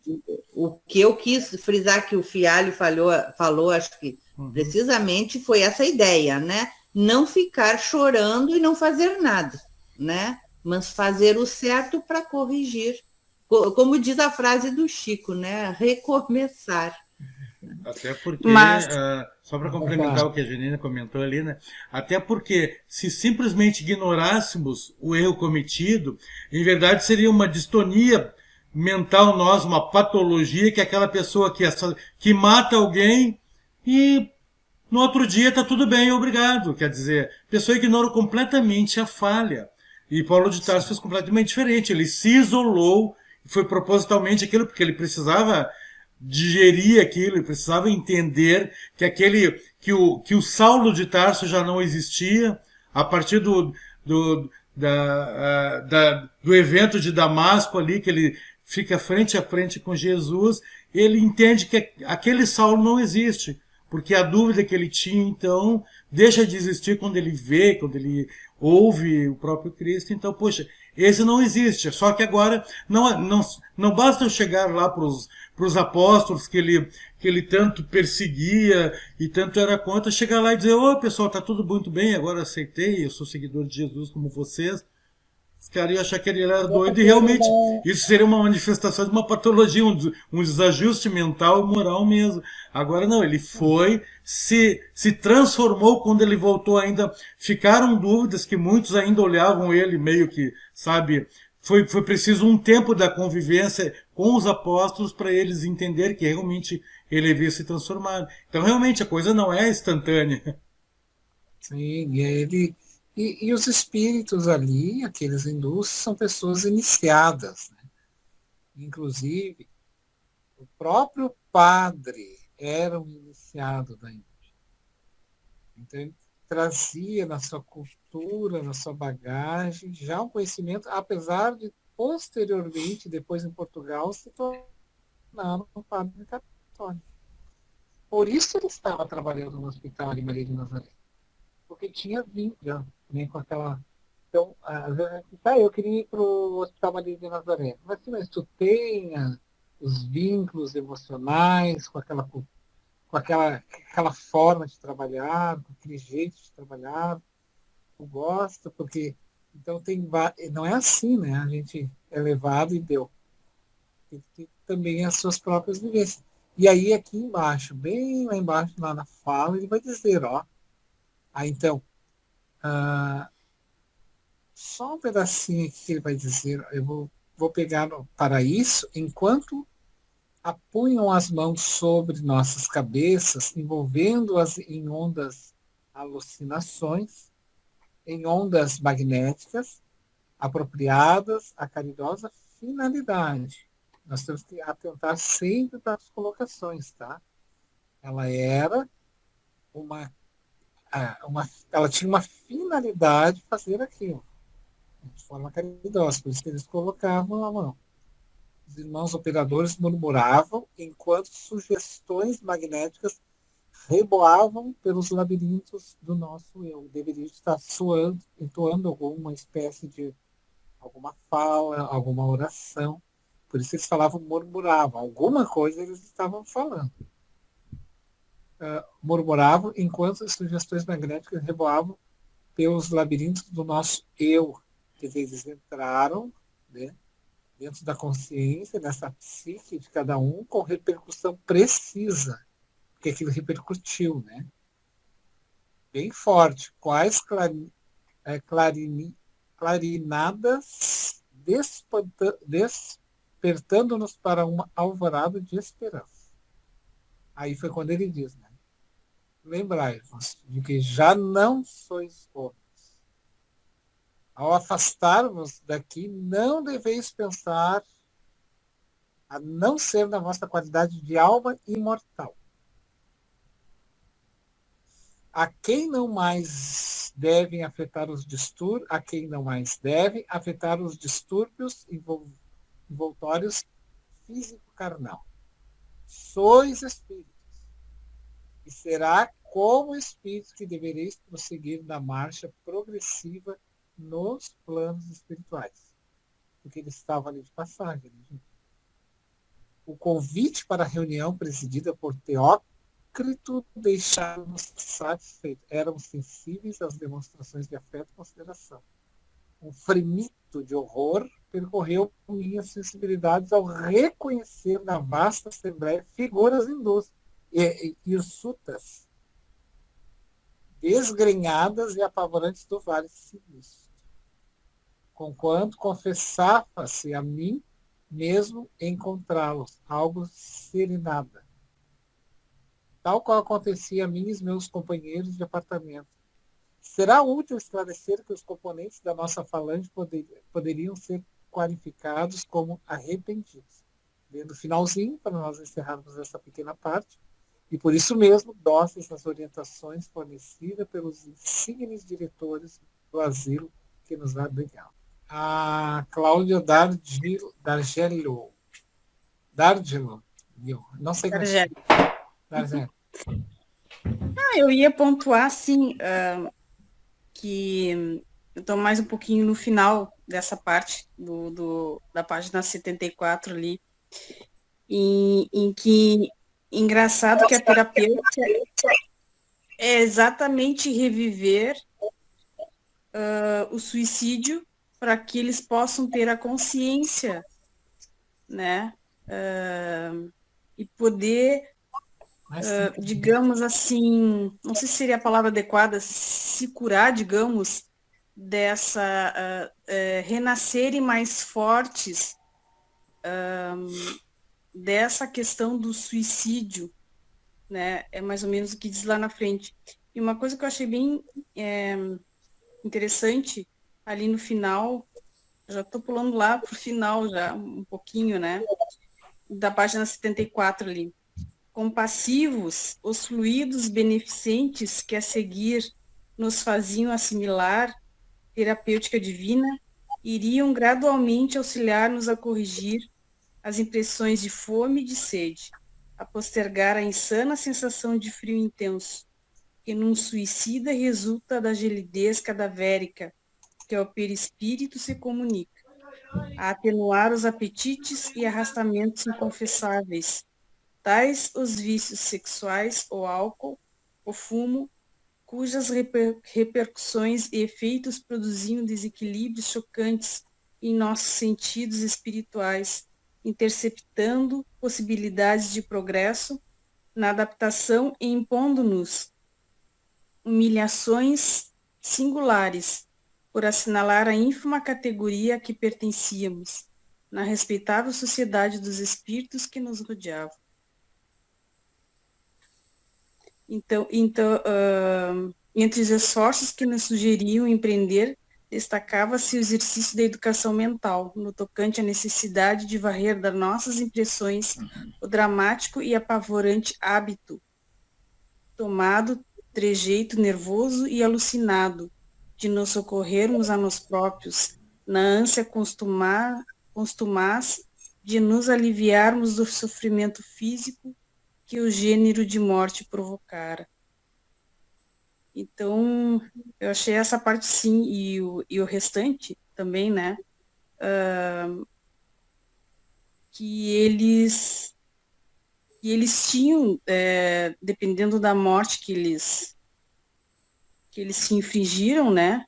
O que eu quis frisar que o Fialho falou, acho que precisamente foi essa ideia, né? Não ficar chorando e não fazer nada, né? Mas fazer o certo para corrigir. Como diz a frase do Chico, né? Recomeçar. Até porque, Mas... só para complementar o que a Janina comentou ali, né? Até porque se simplesmente ignorássemos o erro cometido, em verdade seria uma distonia mental nossa, uma patologia, que é aquela pessoa que mata alguém e no outro dia está tudo bem, obrigado. Quer dizer, a pessoa ignora completamente a falha. E Paulo de Tarso fez completamente diferente. Ele se isolou, foi propositalmente aquilo, porque ele precisava digerir aquilo, ele precisava entender que o Saulo de Tarso já não existia a partir do evento de Damasco ali, que ele fica frente a frente com Jesus, ele entende que aquele Saulo não existe, porque a dúvida que ele tinha, então, deixa de existir quando ele vê, quando ele ouve o próprio Cristo. Então, poxa, esse não existe. Só que agora não basta eu chegar lá para os apóstolos que ele tanto perseguia e tanto era contra, chegar lá e dizer: ô, pessoal, tá tudo muito bem, agora aceitei, eu sou seguidor de Jesus como vocês. Os caras iam achar que ele era doido, e realmente isso seria uma manifestação de uma patologia, um desajuste mental e moral mesmo. Agora não, ele se transformou. Quando ele voltou, ainda ficaram dúvidas, que muitos ainda olhavam ele meio que, sabe, foi preciso um tempo da convivência com os apóstolos para eles entenderem que realmente ele havia se transformado. Então realmente a coisa não é instantânea. Sim, e os espíritos ali, aqueles hindus, são pessoas iniciadas, né? Inclusive, o próprio padre era um iniciado da Índia. Então, ele trazia na sua cultura, na sua bagagem, já um conhecimento, apesar de, posteriormente, depois em Portugal, se tornar um padre católico. Por isso ele estava trabalhando no Hospital de Maria de Nazaré. Porque tinha vínculo, né, com aquela... Então, eu queria ir para o Hospital Maria de Nazaré. Mas tu tenha os vínculos emocionais com aquela forma de trabalhar, com aquele jeito de trabalhar, tu gosta, porque... Então, não é assim, né? A gente é levado e deu. Tem também as suas próprias vivências. E aí, aqui embaixo, bem lá embaixo, lá na fala, ele vai dizer, ó, então, só um pedacinho aqui que ele vai dizer, eu vou pegar para isso, enquanto apunham as mãos sobre nossas cabeças, envolvendo-as em ondas alucinações, em ondas magnéticas, apropriadas à caridosa finalidade. Nós temos que atentar sempre para as colocações, tá? Ela era ela tinha uma finalidade de fazer aquilo. de forma caridosa, por isso que eles colocavam a mão. Os irmãos operadores murmuravam enquanto sugestões magnéticas reboavam pelos labirintos do nosso eu. Deveria estar entoando alguma espécie de alguma fala, alguma oração. Por isso eles falavam murmuravam. Alguma coisa eles estavam falando. Murmuravam enquanto as sugestões magnéticas reboavam pelos labirintos do nosso eu. Quer dizer, eles entraram, né, dentro da consciência, nessa psique de cada um, com repercussão precisa, porque aquilo repercutiu, né? Bem forte. Quais clarinadas despertando-nos para uma alvorada de esperança. Aí foi quando ele diz, né? Lembrai-vos de que já não sois homens. Ao afastar-vos daqui, não deveis pensar a não ser na vossa qualidade de alma imortal. A quem não mais devem afetar os distúrbios, envoltórios físico-carnal. Sois espíritos. E será como espíritos que devereis prosseguir na marcha progressiva nos planos espirituais. Porque ele estava ali de passagem. Né? O convite para a reunião presidida por Teócrito deixava-nos satisfeitos. Éramos sensíveis às demonstrações de afeto e consideração. Um fremito de horror percorreu minhas sensibilidades ao reconhecer na vasta assembleia figuras hindus e sutas desgrenhadas e apavorantes do Vale Sinistro. Conquanto confessava-se a mim mesmo encontrá-los, algo serenada. Tal qual acontecia a mim e os meus companheiros de apartamento. Será útil esclarecer que os componentes da nossa falange poderiam ser qualificados como arrependidos. Lendo o finalzinho, para nós encerrarmos essa pequena parte, e por isso mesmo, dóceis as orientações fornecidas pelos insignes diretores do asilo que nos abrigavam. A Cláudia Dargello, não sei como é. Dargello. Eu ia pontuar, assim, que eu estou mais um pouquinho no final dessa parte da página 74 ali, em que, engraçado que a terapêutica é exatamente reviver o suicídio para que eles possam ter a consciência, né, e poder, digamos assim, não sei se seria a palavra adequada, se curar, digamos, dessa, renascerem mais fortes dessa questão do suicídio, né, é mais ou menos o que diz lá na frente. E uma coisa que eu achei bem interessante, ali no final, já estou pulando lá para o final já, um pouquinho, né, da página 74 ali. Compassivos, os fluidos beneficentes que a seguir nos faziam assimilar terapêutica divina, iriam gradualmente auxiliar-nos a corrigir as impressões de fome e de sede, a postergar a insana sensação de frio intenso, que num suicida resulta da gelidez cadavérica, que ao perispírito se comunica, a atenuar os apetites e arrastamentos inconfessáveis, tais os vícios sexuais, o álcool, o fumo, cujas repercussões e efeitos produziam desequilíbrios chocantes em nossos sentidos espirituais, interceptando possibilidades de progresso na adaptação e impondo-nos humilhações singulares por assinalar a ínfima categoria a que pertencíamos na respeitável sociedade dos espíritos que nos rodeavam. Então, entre os esforços que nos sugeriam empreender, destacava-se o exercício da educação mental, no tocante à necessidade de varrer das nossas impressões o dramático e apavorante hábito, tomado trejeito nervoso e alucinado, de nos socorrermos a nós próprios, na ânsia constumaz de nos aliviarmos do sofrimento físico que o gênero de morte provocara. Então, eu achei essa parte sim, e o restante também, né, que eles tinham, dependendo da morte que eles se infligiram, né,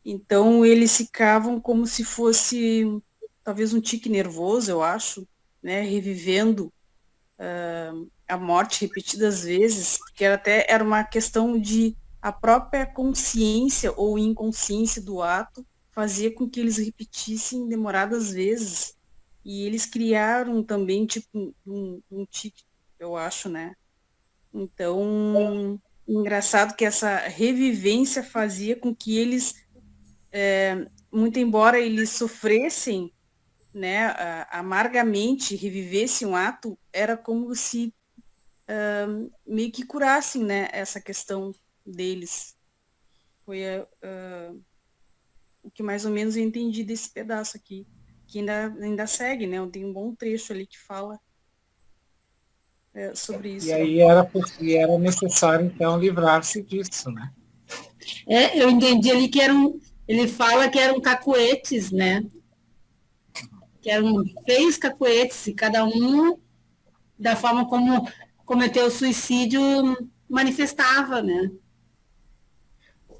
então eles ficavam como se fosse talvez um tique nervoso, eu acho, né, revivendo a morte repetidas vezes, porque era uma questão de a própria consciência ou inconsciência do ato fazia com que eles repetissem demoradas vezes, e eles criaram também tipo um tique, eu acho, né? Então, engraçado que essa revivência fazia com que eles, muito embora eles sofressem, né, amargamente, revivessem um ato, era como se meio que curassem, né, essa questão deles. Foi o que mais ou menos eu entendi desse pedaço aqui, que ainda segue, né, tem um bom trecho ali que fala sobre isso. E aí era necessário, então, livrar-se disso, né? Eu entendi ali que ele fala que eram cacuetes, né? Que eram 3 cacuetes, e cada um, da forma como cometeu o suicídio, manifestava, né?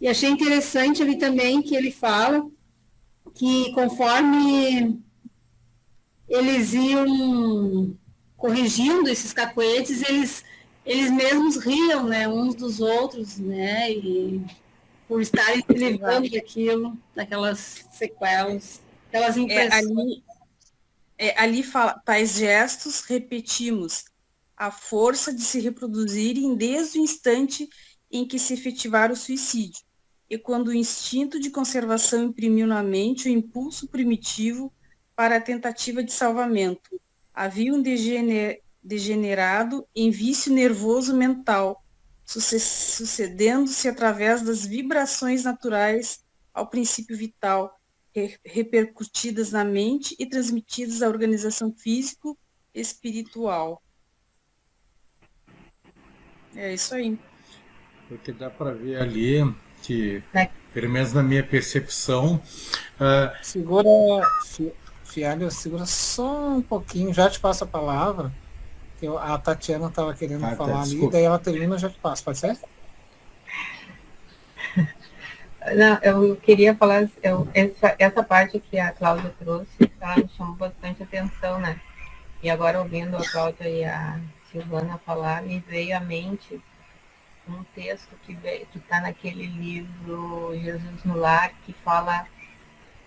E achei interessante ali também que ele fala que conforme eles iam corrigindo esses cacuetes, eles mesmos riam, né, uns dos outros, né, e por estarem se livrando daquilo, daquelas sequelas, aquelas impressões. Ali fala, tais gestos repetimos a força de se reproduzirem desde o instante em que se efetivar o suicídio, e quando o instinto de conservação imprimiu na mente o impulso primitivo para a tentativa de salvamento. Havia um degenerado em vício nervoso mental, sucedendo-se através das vibrações naturais ao princípio vital, repercutidas na mente e transmitidas à organização físico-espiritual. É isso aí. Porque dá para ver ali que, pelo menos na minha percepção... Segura, Fialho, segura só um pouquinho, já te passo a palavra. A Tatiana estava querendo falar ali, daí ela termina e já te passo, pode ser? Não, eu queria falar, essa parte que a Cláudia trouxe, tá, me chamou bastante atenção, né? E agora, ouvindo a Cláudia e a Silvana falar, me veio à mente um texto que está naquele livro Jesus no Lar, que fala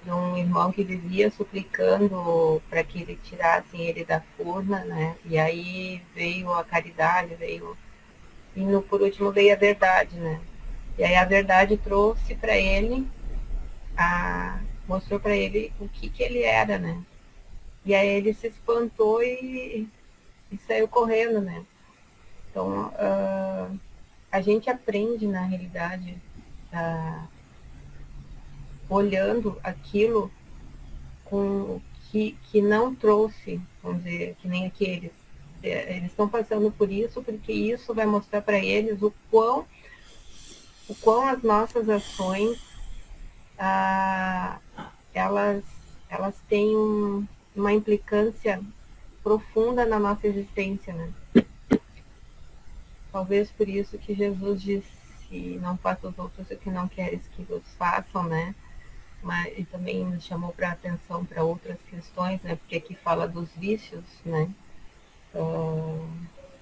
de um irmão que vivia suplicando para que ele tirassem ele da forma, né? E aí veio a caridade, e por último veio a verdade, né? E aí a verdade trouxe para ele, mostrou para ele o que ele era, né? E aí ele se espantou e saiu correndo, né? Então, a gente aprende, na realidade, olhando aquilo que não trouxe, vamos dizer, que nem aqueles. Eles estão passando por isso, porque isso vai mostrar para eles o quão as nossas ações, elas têm uma implicância profunda na nossa existência, né? Talvez por isso que Jesus disse, não faça os outros o que não queres que os façam, né? Mas, e também nos chamou para atenção para outras questões, né? Porque aqui fala dos vícios, né?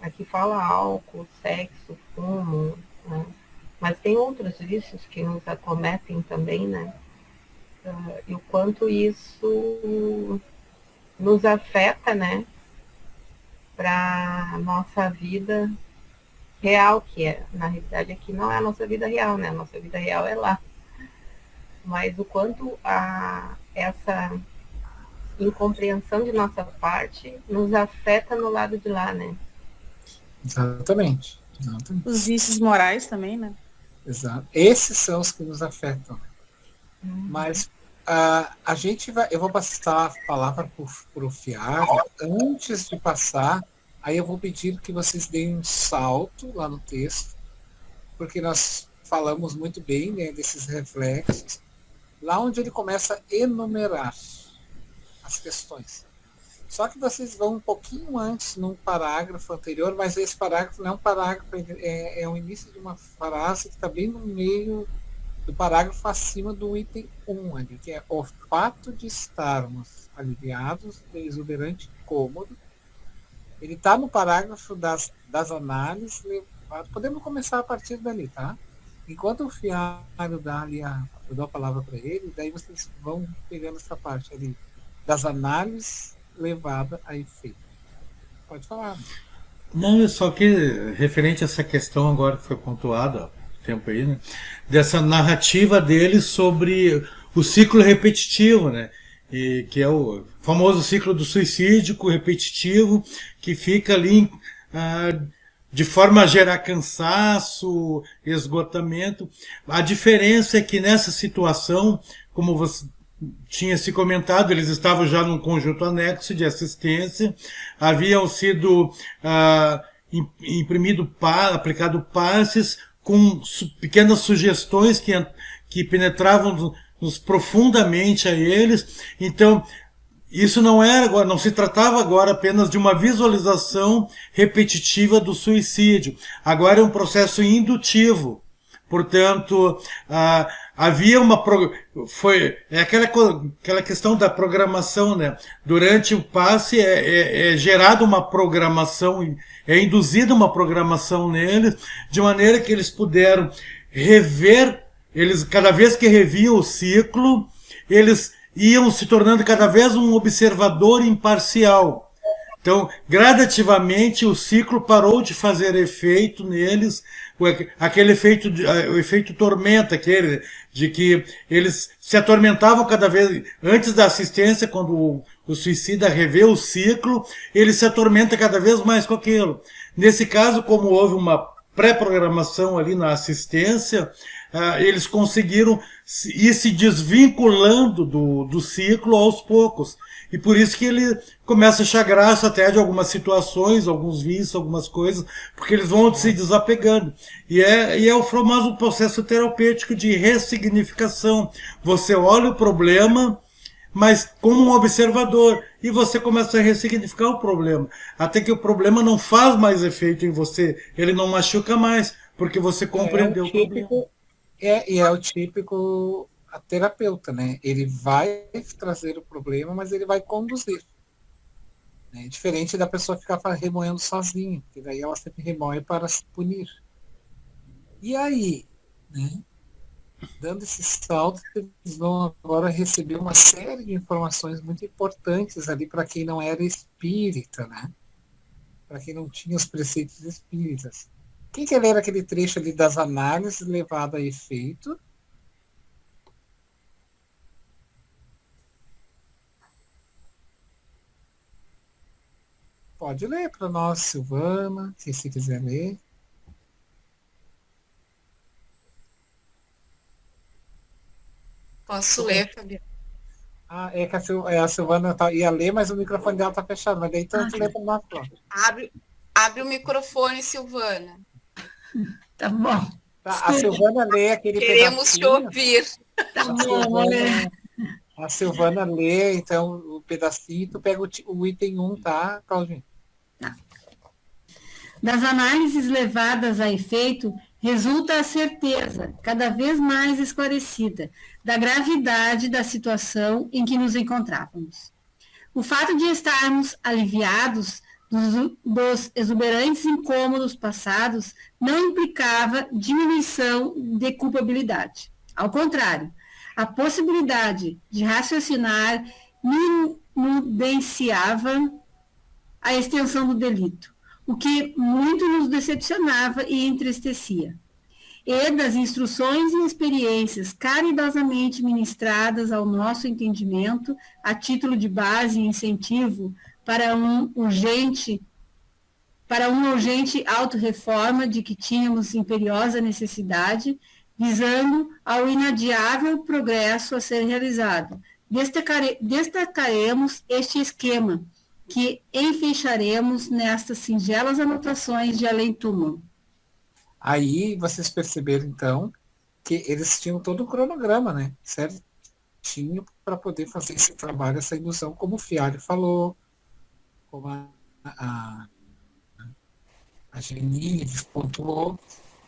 Aqui fala álcool, sexo, fumo, né? Mas tem outros vícios que nos acometem também, né? E o quanto isso nos afeta, né? Para a nossa vida real, que é, na realidade, aqui não é a nossa vida real, né? A nossa vida real é lá. Mas o quanto essa incompreensão de nossa parte nos afeta no lado de lá, né? Exatamente. Os vícios morais também, né? Exato. Esses são os que nos afetam. Mas eu vou passar a palavra para o Fiário. Antes de passar, aí eu vou pedir que vocês deem um salto lá no texto, porque nós falamos muito bem, né, desses reflexos, lá onde ele começa a enumerar as questões. Só que vocês vão um pouquinho antes, num parágrafo anterior, mas esse parágrafo não é um parágrafo, é o início de uma frase que está bem no meio do parágrafo acima do item 1 ali, que é o fato de estarmos aliviados de exuberante cômodo. Ele está no parágrafo das análises. Podemos começar a partir dali, tá? Enquanto o Fiário dá ali eu dou a palavra para ele, daí vocês vão pegando essa parte ali das análises levada a efeito. Pode falar. Não, só que referente a essa questão agora que foi pontuada há tempo aí, né, dessa narrativa dele sobre o ciclo repetitivo, né, e que é o famoso ciclo do suicídio repetitivo, que fica ali de forma a gerar cansaço, esgotamento. A diferença é que nessa situação, como você tinha se comentado, eles estavam já num conjunto anexo de assistência, haviam sido aplicado passes com pequenas sugestões que penetravam profundamente a eles. Então, isso não se tratava agora apenas de uma visualização repetitiva do suicídio. Agora é um processo indutivo. Portanto, havia aquela questão da programação, né? Durante o passe é gerada uma programação, é induzida uma programação neles, de maneira que eles puderam rever, cada vez que reviam o ciclo, eles iam se tornando cada vez um observador imparcial. Então, gradativamente, o ciclo parou de fazer efeito neles, aquele efeito, o efeito tormenta, de que eles se atormentavam cada vez, antes da assistência, quando o suicida revê o ciclo, ele se atormenta cada vez mais com aquilo. Nesse caso, como houve uma pré-programação ali na assistência, eles conseguiram ir se desvinculando do ciclo aos poucos. E por isso que ele começa a achar graça até de algumas situações, alguns vícios, algumas coisas, porque eles vão se desapegando. E é o famoso processo terapêutico de ressignificação. Você olha o problema, mas como um observador, e você começa a ressignificar o problema, até que o problema não faz mais efeito em você, ele não machuca mais, porque você compreendeu o problema. É o típico terapeuta, né? Ele vai trazer o problema, mas ele vai conduzir. Né? Diferente da pessoa ficar remoendo sozinha, porque daí ela sempre remoe para se punir. E aí, né? Dando esse salto, eles vão agora receber uma série de informações muito importantes ali para quem não era espírita, né? Para quem não tinha os preceitos espíritas. Quem quer ler aquele trecho ali das análises levado a efeito? Pode ler para nós, Silvana, se quiser ler. Posso ler, Fabiana? É que a Silvana ia ler, mas o microfone dela está fechado. Mas daí tanto lê para nós. Abre o microfone, Silvana. Tá bom. Tá, a Silvana lê aquele Queremos pedacinho. te ouvir. Tá bom, A Silvana lê, então, o pedacinho, tu pega o item 1, tá, Claudinha? Tá. Das análises levadas a efeito, resulta a certeza, cada vez mais esclarecida, da gravidade da situação em que nos encontrávamos. O fato de estarmos aliviados dos exuberantes incômodos passados não implicava diminuição de culpabilidade. Ao contrário, a possibilidade de raciocinar minudenciava a extensão do delito, o que muito nos decepcionava e entristecia. E das instruções e experiências caridosamente ministradas ao nosso entendimento, a título de base e incentivo para uma urgente autorreforma de que tínhamos imperiosa necessidade, visando ao inadiável progresso a ser realizado. Destacaremos este esquema, que enfecharemos nestas singelas anotações de além-túmulo. Aí vocês perceberam, então, que eles tinham todo o cronograma, né? Certinho para poder fazer esse trabalho, essa indução, como o Fialho falou, como a Geni pontuou.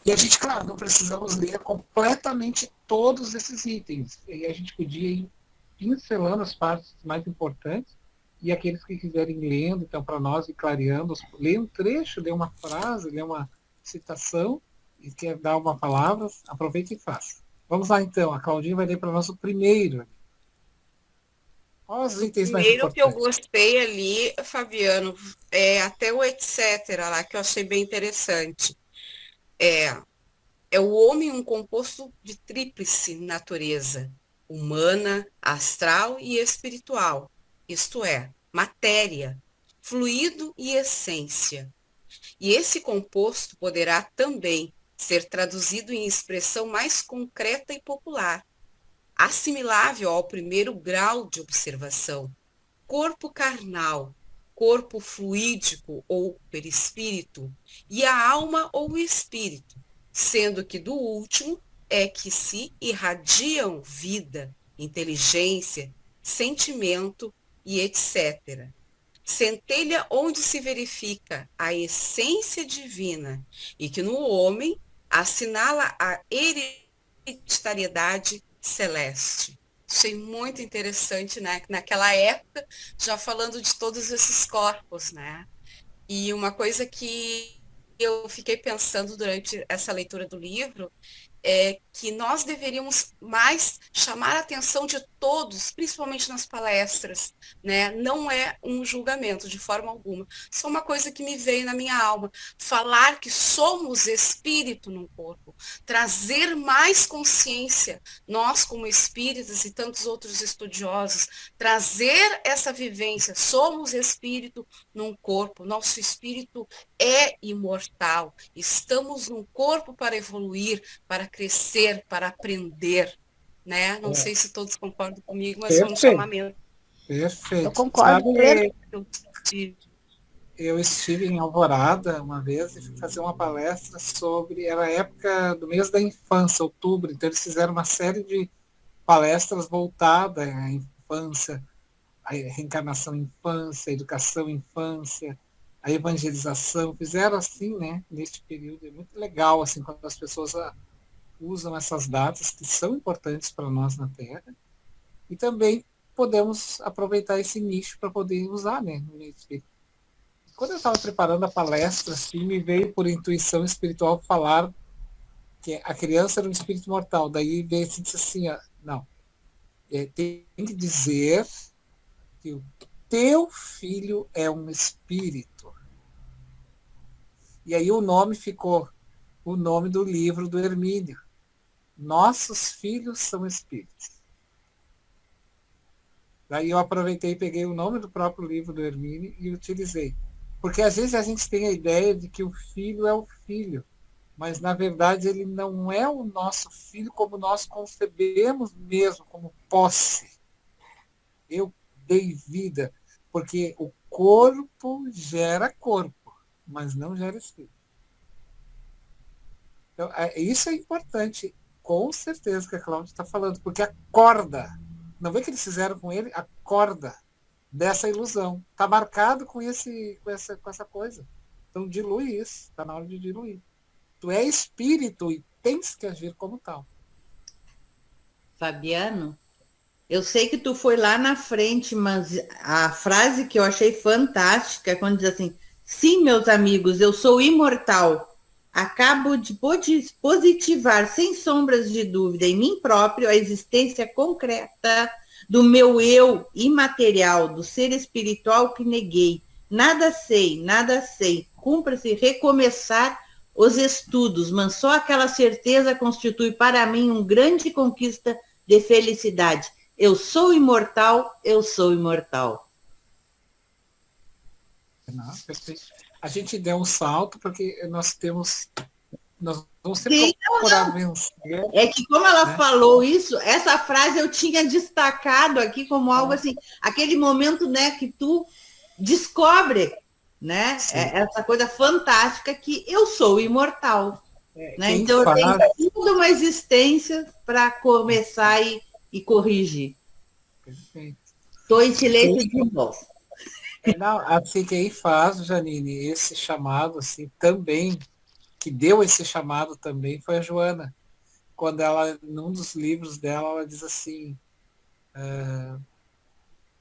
E a gente, claro, não precisamos ler completamente todos esses itens. E a gente podia ir pincelando as partes mais importantes, e aqueles que quiserem lendo, então, para nós, e clareando, ler um trecho, ler uma frase, ler uma citação, e quer dar uma palavra, aproveite e faça. Vamos lá, então. A Claudinha vai ler para nós o primeiro. Quais os itens mais importantes? Primeiro que eu gostei ali, Fabiano, até o etc. lá, que eu achei bem interessante. É o homem um composto de tríplice natureza, humana, astral e espiritual, isto é, matéria, fluido e essência. E esse composto poderá também ser traduzido em expressão mais concreta e popular, assimilável ao primeiro grau de observação: corpo carnal, corpo fluídico ou perispírito, e a alma ou espírito, sendo que do último é que se irradiam vida, inteligência, sentimento e etc. Centelha onde se verifica a essência divina e que no homem assinala a hereditariedade celeste. Achei muito interessante, né? Naquela época, já falando de todos esses corpos, né? E uma coisa que eu fiquei pensando durante essa leitura do livro é que nós deveríamos mais chamar a atenção de todos, principalmente nas palestras, né? Não é um julgamento de forma alguma, só uma coisa que me veio na minha alma, falar que somos espírito num corpo, trazer mais consciência, nós como espíritas e tantos outros estudiosos, trazer essa vivência, somos espírito num corpo, nosso espírito é imortal, estamos num corpo para evoluir, para crescer, para aprender, né? Não sei se todos concordam comigo, mas foi um chamamento. Perfeito. Eu concordo. Eu estive em Alvorada uma vez e fui fazer uma palestra sobre, era a época do mês da infância, outubro, então eles fizeram uma série de palestras voltadas à infância, à reencarnação em infância, à educação em infância, a evangelização, fizeram assim, né, neste período. É muito legal, assim, quando as pessoas usam essas datas que são importantes para nós na Terra, e também podemos aproveitar esse nicho para poder usar, né, no meio espírita. Quando eu estava preparando a palestra, assim, me veio por intuição espiritual falar que a criança era um espírito mortal. Daí veio assim, disse assim, não, tem que dizer que o teu filho é um espírito. E aí o nome ficou o nome do livro do Hermínio. Nossos filhos são espíritos. Daí eu aproveitei e peguei o nome do próprio livro do Hermínio e utilizei. Porque às vezes a gente tem a ideia de que o filho é o filho, mas na verdade ele não é o nosso filho como nós concebemos mesmo, como posse. Eu dei vida, porque o corpo gera corpo, mas não gera espírito. Então, isso é importante, com certeza, que a Cláudia está falando, porque acorda. Não vê o que eles fizeram com ele? Acorda dessa ilusão. Está marcado com essa coisa. Então dilui isso. Está na hora de diluir. Tu é espírito e tens que agir como tal. Fabiano, eu sei que tu foi lá na frente, mas a frase que eu achei fantástica é quando diz assim: sim, meus amigos, eu sou imortal. Acabo de positivar, sem sombras de dúvida, em mim próprio, a existência concreta do meu eu imaterial, do ser espiritual que neguei. Nada sei. Cumpra-se recomeçar os estudos, mas só aquela certeza constitui para mim uma grande conquista de felicidade. Eu sou imortal, eu sou imortal. Não, perfeito. A gente deu um salto porque nós temos Nós vamos sempre procurar vencer. É que como ela né? falou isso, essa frase eu tinha destacado aqui como algo assim, aquele momento, né, que tu descobre, né, essa coisa fantástica que eu sou imortal. Né? Então eu tenho toda uma existência para começar e corrigir. Perfeito. Estou em silêncio de novo. Não, assim que aí faz, Janine, esse chamado assim também, que deu esse chamado também foi a Joana. Quando ela, num dos livros dela, ela diz assim,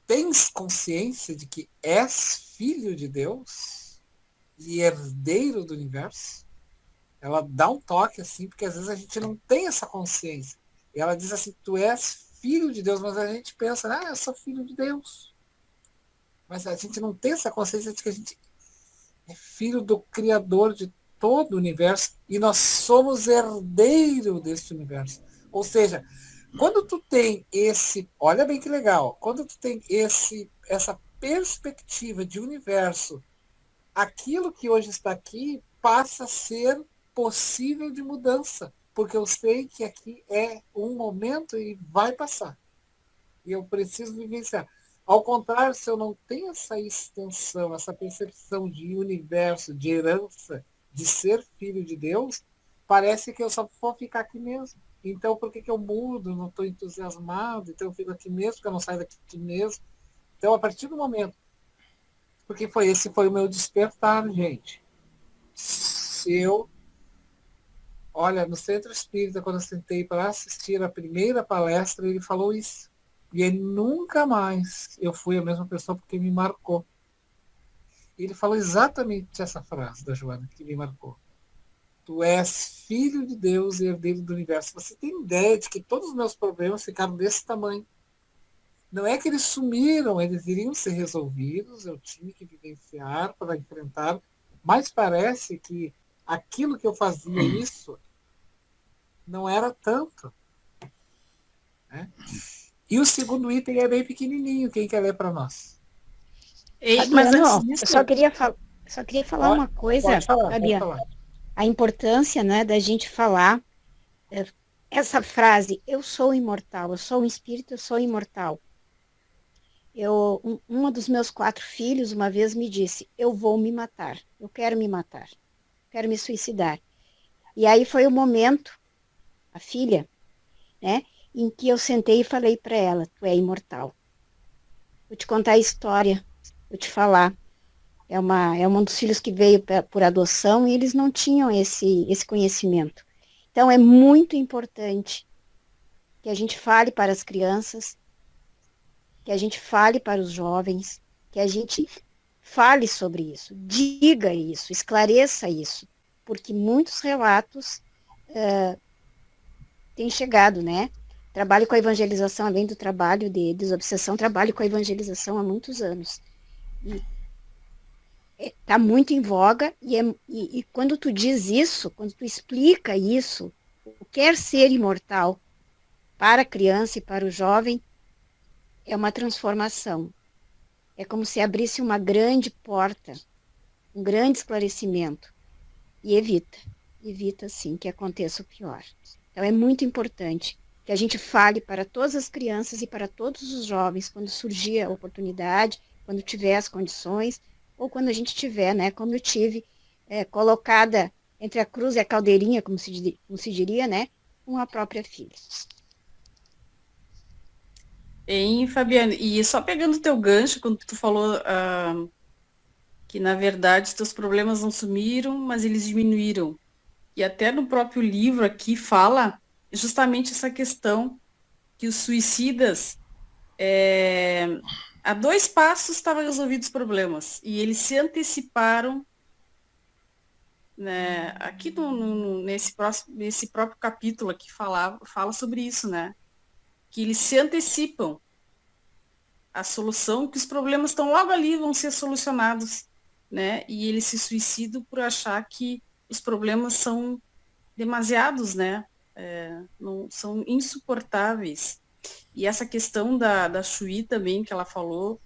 tens consciência de que és filho de Deus e herdeiro do universo? Ela dá um toque assim, porque às vezes a gente não tem essa consciência. E ela diz assim, tu és filho de Deus, mas a gente pensa, eu sou filho de Deus. Mas a gente não tem essa consciência de que a gente é filho do Criador de todo o universo e nós somos herdeiro desse universo. Ou seja, quando tu tem olha bem que legal, quando tu tem essa perspectiva de universo, aquilo que hoje está aqui passa a ser possível de mudança, porque eu sei que aqui é um momento e vai passar. E eu preciso vivenciar. Ao contrário, se eu não tenho essa extensão, essa percepção de universo, de herança, de ser filho de Deus, parece que eu só vou ficar aqui mesmo. Então, por que eu mudo? Não estou entusiasmado, então eu fico aqui mesmo, porque eu não saio daqui mesmo. Então, a partir do momento, porque esse foi o meu despertar, gente. Olha, no Centro Espírita, quando eu sentei para assistir a primeira palestra, ele falou isso. E aí nunca mais eu fui a mesma pessoa porque me marcou. Ele falou exatamente essa frase da Joana, que me marcou. Tu és filho de Deus e herdeiro do universo. Você tem ideia de que todos os meus problemas ficaram desse tamanho. Não é que eles sumiram, eles iriam ser resolvidos, eu tinha que vivenciar para enfrentar, mas parece que aquilo que eu fazia isso não era tanto. Né? E o segundo item é bem pequenininho, quem quer ler para nós? Fabiano, eu só queria falar uma coisa, Fabiano. A importância, né, da gente falar essa frase, eu sou imortal, eu sou um espírito, eu sou imortal. Uma dos meus 4 filhos uma vez me disse, eu vou me matar, eu quero me matar, quero me suicidar. E aí foi o momento, a filha, né, em que eu sentei e falei para ela, tu é imortal. Vou te contar a história, vou te falar. É um dos filhos que veio por adoção e eles não tinham esse conhecimento. Então, é muito importante que a gente fale para as crianças, que a gente fale para os jovens, que a gente fale sobre isso, diga isso, esclareça isso, porque muitos relatos têm chegado, né? Trabalho com a evangelização, além do trabalho de desobsessão, trabalho com a evangelização há muitos anos. E está muito em voga, e quando tu diz isso, quando tu explica isso, o quer ser imortal para a criança e para o jovem, é uma transformação. É como se abrisse uma grande porta, um grande esclarecimento, e evita sim que aconteça o pior. Então é muito importante que a gente fale para todas as crianças e para todos os jovens, quando surgir a oportunidade, quando tiver as condições, ou quando a gente tiver, né, como eu tive, colocada entre a cruz e a caldeirinha, como se diria, né, com a própria filha. Hein, Fabiane, e só pegando o teu gancho, quando tu falou que, na verdade, os teus problemas não sumiram, mas eles diminuíram. E até no próprio livro aqui fala justamente essa questão que os suicidas, a 2 passos estavam resolvidos os problemas, e eles se né, aqui nesse próprio capítulo aqui fala sobre isso, né, que eles se antecipam à solução, que os problemas estão logo ali, vão ser solucionados, né, e eles se suicidam por achar que os problemas são demasiados, né, não, são insuportáveis. E essa questão da Chuí também, que ela falou,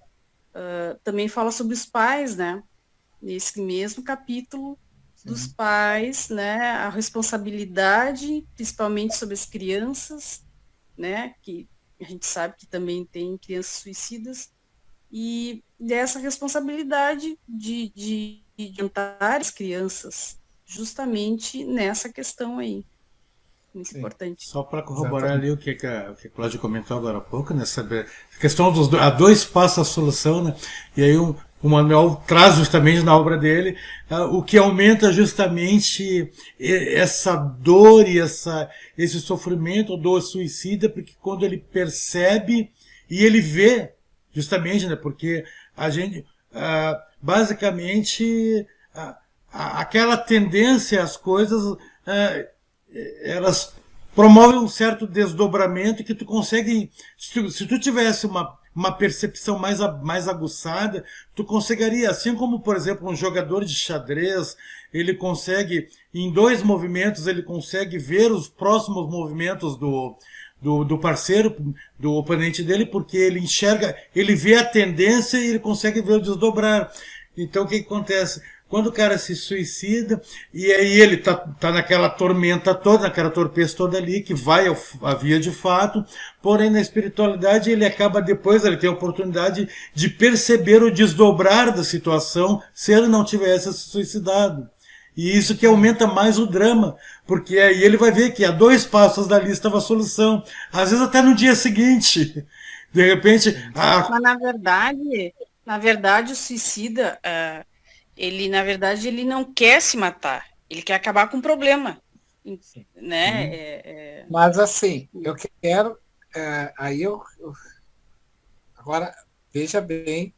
também fala sobre os pais, né? Nesse mesmo capítulo, dos pais, né, a responsabilidade, principalmente sobre as crianças, né, que a gente sabe que também tem crianças suicidas, e dessa responsabilidade de orientar as crianças justamente nessa questão aí. Muito importante. Só para corroborar ali o que a Cláudia comentou agora há pouco, né? Saber a questão dos a dois passos a solução, né? E aí o Manuel traz justamente na obra dele o que aumenta justamente essa dor e esse sofrimento do suicida, porque quando ele percebe e ele vê, justamente, né? Porque a gente, basicamente, aquela tendência às coisas, elas promovem um certo desdobramento que tu consegue, se tu tivesse uma percepção mais aguçada, tu conseguiria, assim como, por exemplo, um jogador de xadrez, ele consegue, em 2 movimentos, ele consegue ver os próximos movimentos do parceiro, do oponente dele, porque ele enxerga, ele vê a tendência e ele consegue ver o desdobrar. Então, o que acontece? Quando o cara se suicida, e aí ele tá naquela tormenta toda, naquela torpeza toda ali, que vai à via de fato, porém na espiritualidade ele acaba depois, ele tem a oportunidade de perceber o desdobrar da situação se ele não tivesse se suicidado. E isso que aumenta mais o drama, porque aí ele vai ver que a 2 passos dali estava a solução, às vezes até no dia seguinte. De repente... Mas na verdade o suicida... ele, na verdade, ele não quer se matar, ele quer acabar com o problema, né? Mas assim, eu quero, agora, veja bem,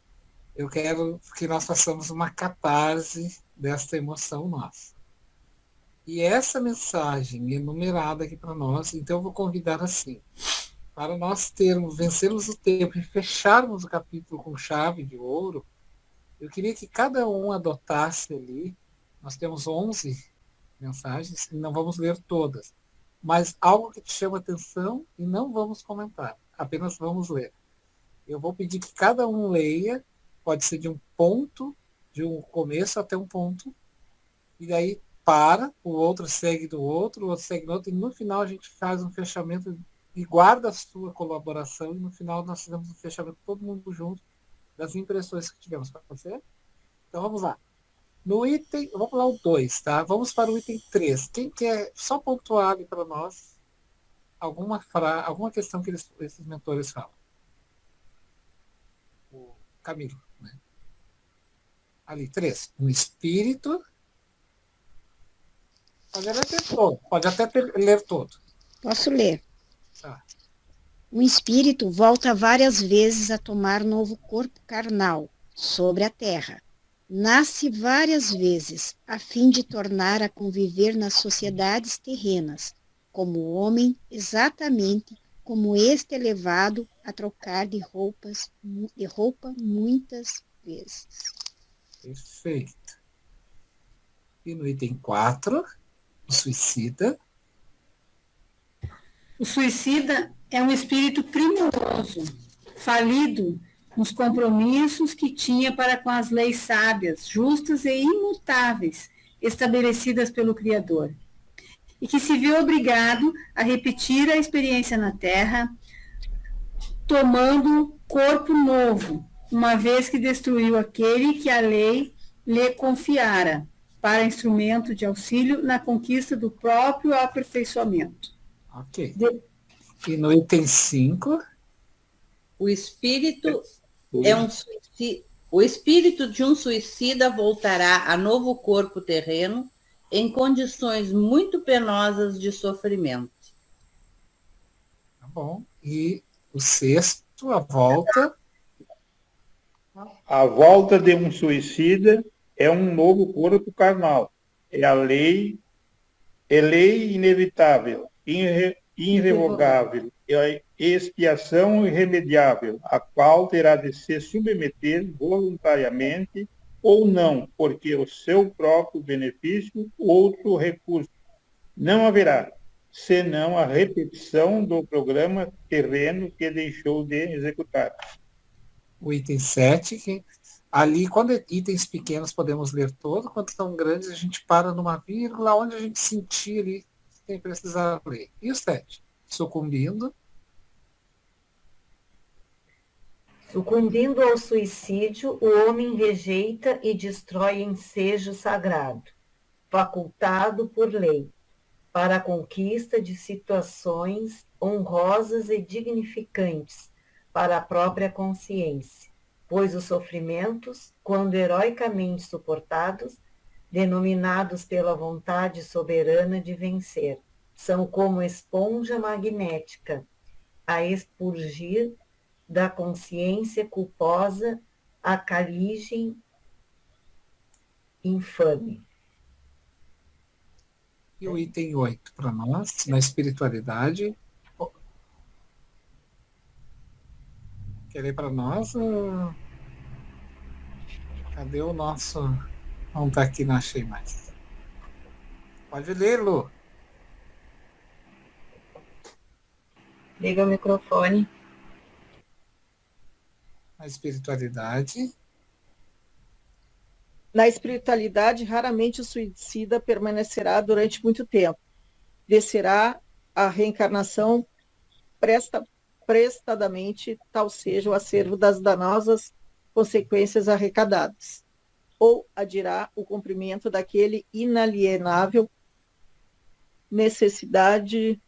eu quero que nós façamos uma catarse desta emoção nossa. E essa mensagem enumerada aqui para nós, então eu vou convidar assim, para nós vencermos o tempo e fecharmos o capítulo com chave de ouro. Eu queria que cada um adotasse ali, nós temos 11 mensagens, e não vamos ler todas, mas algo que te chama atenção e não vamos comentar, apenas vamos ler. Eu vou pedir que cada um leia, pode ser de um ponto, de um começo até um ponto, e daí o outro segue do outro, o outro segue do outro, e no final a gente faz um fechamento e guarda a sua colaboração, e no final nós fizemos um fechamento todo mundo junto, das impressões que tivemos. Pode ser? Então vamos lá. No item, vamos lá o 2, tá? Vamos para o item 3. Quem quer só pontuar ali para nós alguma questão que esses mentores falam? O Camilo, né? Ali, 3. Um espírito. Pode até ler todo. Posso ler. Tá. O espírito volta várias vezes a tomar novo corpo carnal sobre a terra. Nasce várias vezes a fim de tornar a conviver nas sociedades terrenas, como homem, exatamente como este é levado a trocar de roupa muitas vezes. Perfeito. E no item 4, o suicida. O suicida é um espírito criminoso, falido nos compromissos que tinha para com as leis sábias, justas e imutáveis estabelecidas pelo Criador, e que se viu obrigado a repetir a experiência na Terra, tomando corpo novo, uma vez que destruiu aquele que a lei lhe confiara, para instrumento de auxílio na conquista do próprio aperfeiçoamento. Ok. E no item 5? O espírito o espírito de um suicida voltará a novo corpo terreno em condições muito penosas de sofrimento. Tá bom. E o 6, a volta? A volta de um suicida é um novo corpo carnal. É lei inevitável, irrevogável, é expiação irremediável, a qual terá de se submeter voluntariamente ou não, porque o seu próprio benefício, outro recurso. Não haverá, senão a repetição do programa terreno que deixou de executar. O item 7, Ali, quando é itens pequenos, podemos ler todo, quando são grandes, a gente para numa vírgula, onde a gente sentir ali, sem precisar ler. E o 7? Sucumbindo. Sucumbindo ao suicídio, o homem rejeita e destrói ensejo sagrado, facultado por lei, para a conquista de situações honrosas e dignificantes para a própria consciência, pois os sofrimentos, quando heroicamente suportados, denominados pela vontade soberana de vencer, são como esponja magnética a expurgir da consciência culposa a caligem infame. E o item 8 para nós, na espiritualidade. Quer ler para nós? Cadê o nosso... Vamos estar aqui, não achei mais. Pode ler, Lu. Liga o microfone. A espiritualidade. Na espiritualidade, raramente o suicida permanecerá durante muito tempo. Descerá a reencarnação prestadamente, tal seja o acervo das danosas consequências arrecadadas, ou adirá o cumprimento daquele inalienável necessidade,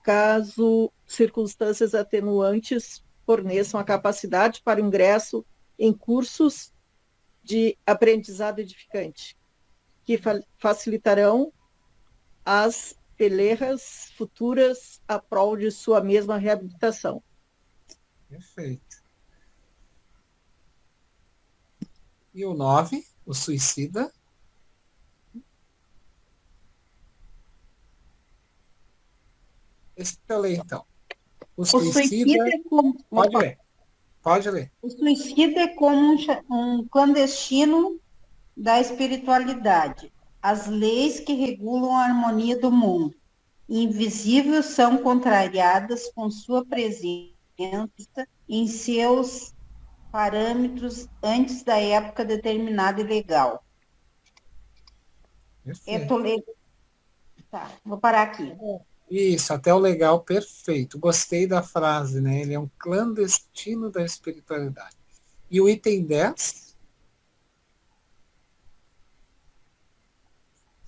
caso circunstâncias atenuantes forneçam a capacidade para o ingresso em cursos de aprendizado edificante, que facilitarão as peleiras futuras a prol de sua mesma reabilitação. Perfeito. E o 9, o suicida. Esse eu leio, então. O suicida é como... Pode ler. Pode ler. O suicida é como um clandestino da espiritualidade. As leis que regulam a harmonia do mundo, invisíveis, são contrariadas com sua presença em seus parâmetros antes da época determinada e legal. Tá, vou parar aqui. Isso, até o legal, perfeito. Gostei da frase, né? Ele é um clandestino da espiritualidade. E o item 10?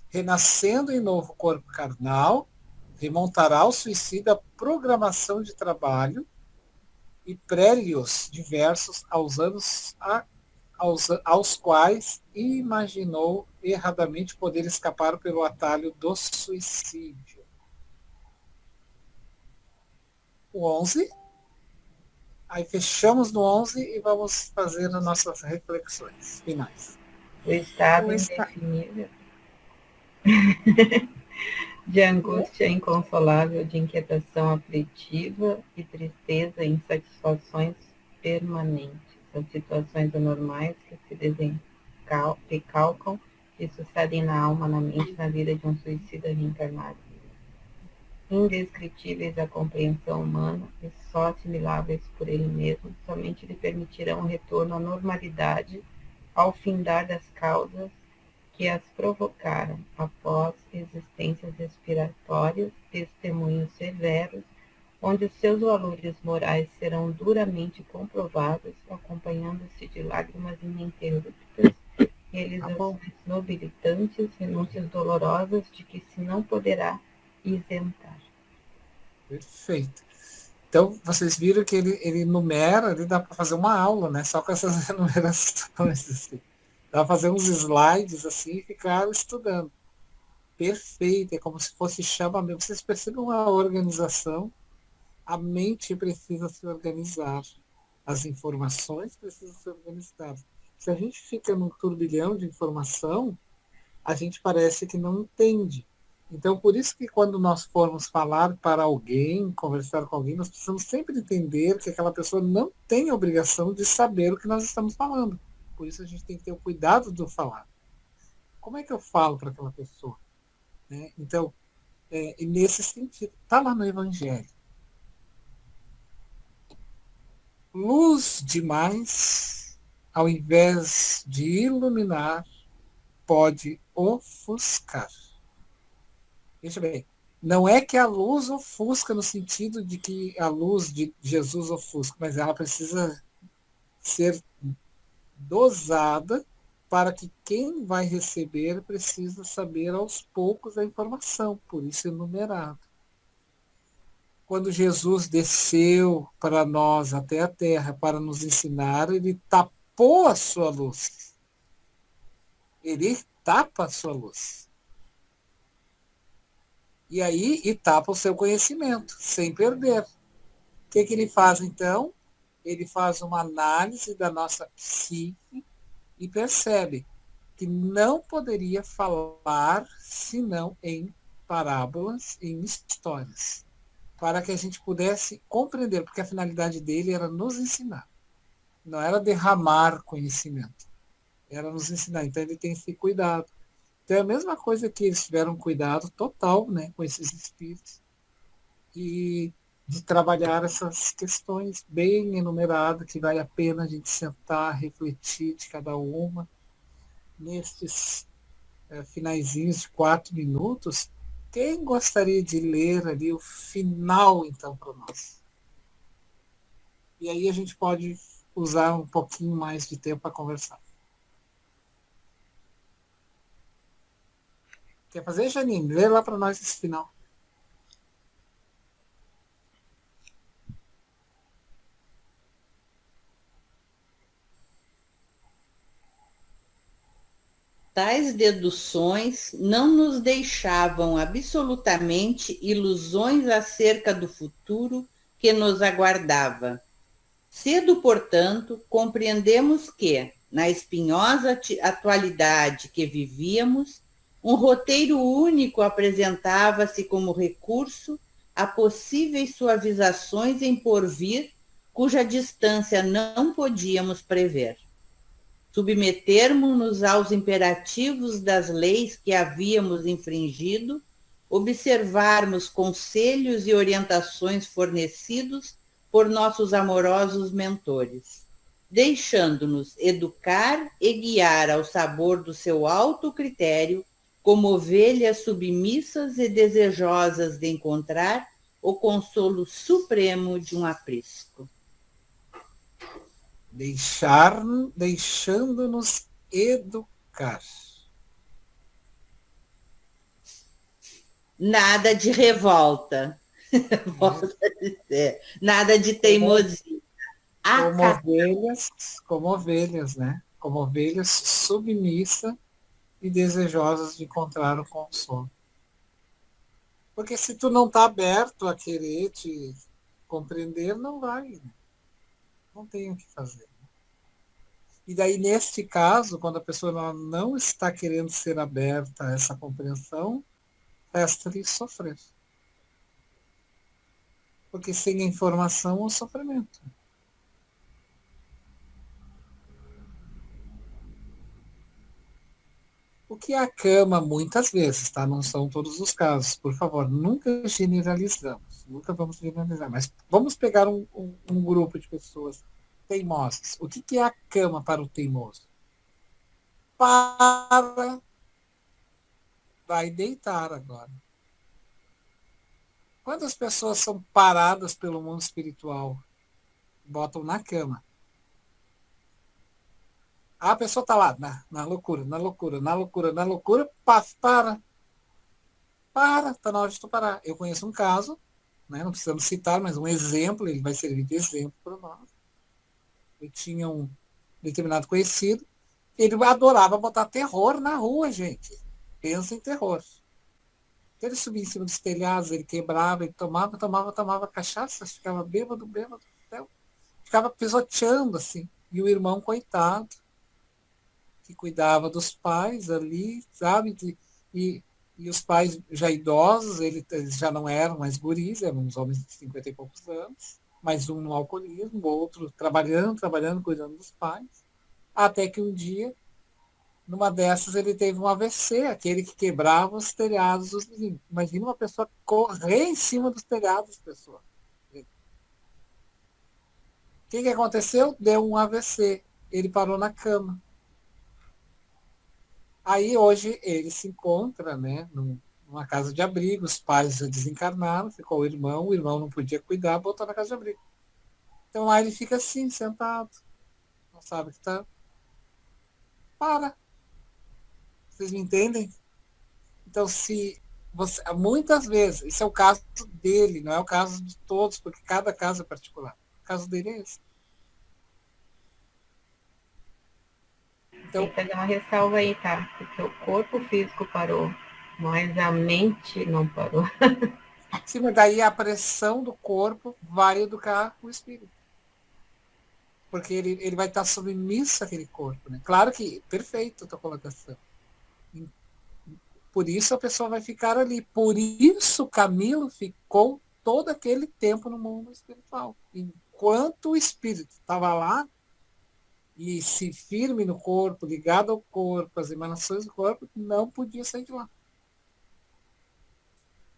Renascendo em novo corpo carnal, remontará ao suicida a programação de trabalho e prélios diversos aos quais imaginou erradamente poder escapar pelo atalho do suicídio. O 11. Aí fechamos no 11 e vamos fazer as nossas reflexões finais. O estado indefinível de angústia inconsolável, de inquietação aflitiva e tristeza e insatisfações permanentes. São situações anormais que se decalcam e sucedem na alma, na mente, na vida de um suicida reencarnado. Indescritíveis à compreensão humana e só assimiláveis por ele mesmo, somente lhe permitirão o retorno à normalidade ao findar das causas que as provocaram, após existências respiratórias, testemunhos severos, onde os seus valores morais serão duramente comprovados, acompanhando-se de lágrimas ininterruptas, realizações nobilitantes, renúncias dolorosas de que se não poderá isentar. Perfeito. Então, vocês viram que ele numera, ele dá para fazer uma aula, né? Só com essas enumerações, assim. Dá para fazer uns slides, assim, e ficar estudando. Perfeito, é como se fosse chamamento. Vocês percebem a organização? A mente precisa se organizar. As informações precisam ser organizadas. Se a gente fica num turbilhão de informação, a gente parece que não entende. Então, por isso que quando nós formos falar para alguém, conversar com alguém, nós precisamos sempre entender que aquela pessoa não tem a obrigação de saber o que nós estamos falando. Por isso a gente tem que ter o cuidado do falar. Como é que eu falo para aquela pessoa? Né? Então, nesse sentido, está lá no Evangelho. Luz demais ao invés de iluminar, pode ofuscar. Veja bem, não é que a luz ofusca no sentido de que a luz de Jesus ofusca, mas ela precisa ser dosada para que quem vai receber precisa saber aos poucos a informação, por isso enumerado. Quando Jesus desceu para nós até a terra para nos ensinar, ele tapou a sua luz. Ele tapa a sua luz. E tapa o seu conhecimento, sem perder. O que ele faz, então? Ele faz uma análise da nossa psique e percebe que não poderia falar senão em parábolas, em histórias, para que a gente pudesse compreender, porque a finalidade dele era nos ensinar, não era derramar conhecimento, era nos ensinar. Então ele tem esse cuidado. Então é a mesma coisa que eles tiveram cuidado total, né, com esses espíritos, e de trabalhar essas questões bem enumeradas, que vale a pena a gente sentar, refletir de cada uma. Nestes finaizinhos de 4 minutos, quem gostaria de ler ali o final, então, para nós? E aí a gente pode usar um pouquinho mais de tempo para conversar. Quer fazer, Janine? Lê lá para nós esse final. Tais deduções não nos deixavam absolutamente ilusões acerca do futuro que nos aguardava. Cedo, portanto, compreendemos que, na espinhosa atualidade que vivíamos, um roteiro único apresentava-se como recurso a possíveis suavizações em porvir, cuja distância não podíamos prever. Submetermos-nos aos imperativos das leis que havíamos infringido, observarmos conselhos e orientações fornecidos por nossos amorosos mentores, deixando-nos educar e guiar ao sabor do seu alto critério, como ovelhas submissas e desejosas de encontrar o consolo supremo de um aprisco. Deixando-nos educar. Nada de revolta. Volto a dizer. Nada de teimosia. Como ovelhas, né? Como ovelhas submissas e desejosas de encontrar o consolo. Porque se tu não está aberto a querer te compreender, não vai, né? Não tem o que fazer. E daí, neste caso, quando a pessoa não está querendo ser aberta a essa compreensão, resta-lhe sofrer. Porque sem a informação, o sofrimento. O que é a cama, muitas vezes, tá? Não são todos os casos. Por favor, nunca generalizamos. Nunca vamos generalizar. Mas vamos pegar um grupo de pessoas teimosas. O que é a cama para o teimoso? Vai deitar agora. Quantas pessoas são paradas pelo mundo espiritual? Botam na cama. A pessoa está lá, na loucura, paf, para, está na hora de tu parar. Eu conheço um caso, né, não precisamos citar, mas um exemplo, ele vai servir de exemplo para nós. Eu tinha um determinado conhecido, ele adorava botar terror na rua, gente. Pensa em terror. Ele subia em cima dos telhados, ele quebrava, ele tomava cachaça, ficava bêbado, ficava pisoteando, assim. E o irmão, coitado, que cuidava dos pais ali, sabe? E os pais já idosos, eles já não eram mais guris, eram uns homens de 50 e poucos anos, mais um no alcoolismo, o outro trabalhando, cuidando dos pais, até que um dia, numa dessas, ele teve um AVC, aquele que quebrava os telhados dos vizinhos. Imagina uma pessoa correr em cima dos telhados das pessoas. O que aconteceu? Deu um AVC. ele parou na cama. Aí hoje ele se encontra, né, numa casa de abrigo, os pais já desencarnaram, ficou o irmão não podia cuidar, botou na casa de abrigo. Então lá ele fica assim, sentado, não sabe o que está. Para. Vocês me entendem? Então, se você, muitas vezes, esse é o caso dele, não é o caso de todos, porque cada caso é particular. O caso dele é esse. Então, tem que fazer uma ressalva aí, tá? Porque o corpo físico parou, mas a mente não parou. Sim, mas daí a pressão do corpo vai educar o espírito. Porque ele vai estar submisso àquele corpo, né? Claro que, perfeito a tua colocação. Por isso a pessoa vai ficar ali. Por isso Camilo ficou todo aquele tempo no mundo espiritual. Enquanto o espírito estava lá, e se firme no corpo, ligado ao corpo, as emanações do corpo, não podia sair de lá.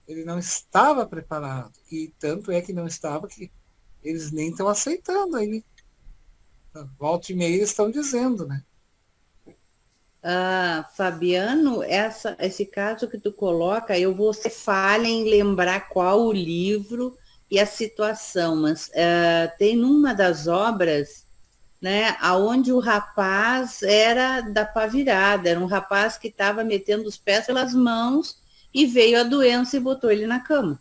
Ele não estava preparado. E tanto é que não estava que eles nem estão aceitando aí. Volta e meia eles estão dizendo, né? Fabiano, esse caso que tu coloca, eu vou ser falha em lembrar qual o livro e a situação, mas tem numa das obras, né, aonde o rapaz era da pá virada, era um rapaz que estava metendo os pés pelas mãos e veio a doença e botou ele na cama.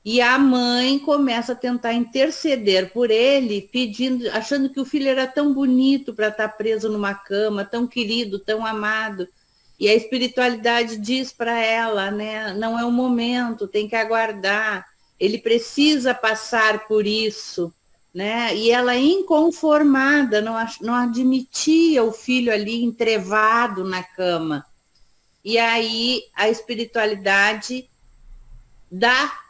E a mãe começa a tentar interceder por ele, pedindo, achando que o filho era tão bonito para estar preso numa cama, tão querido, tão amado. E a espiritualidade diz para ela, né, não é o momento, tem que aguardar, ele precisa passar por isso, né? E ela, inconformada, não admitia o filho ali entrevado na cama. E aí a espiritualidade dá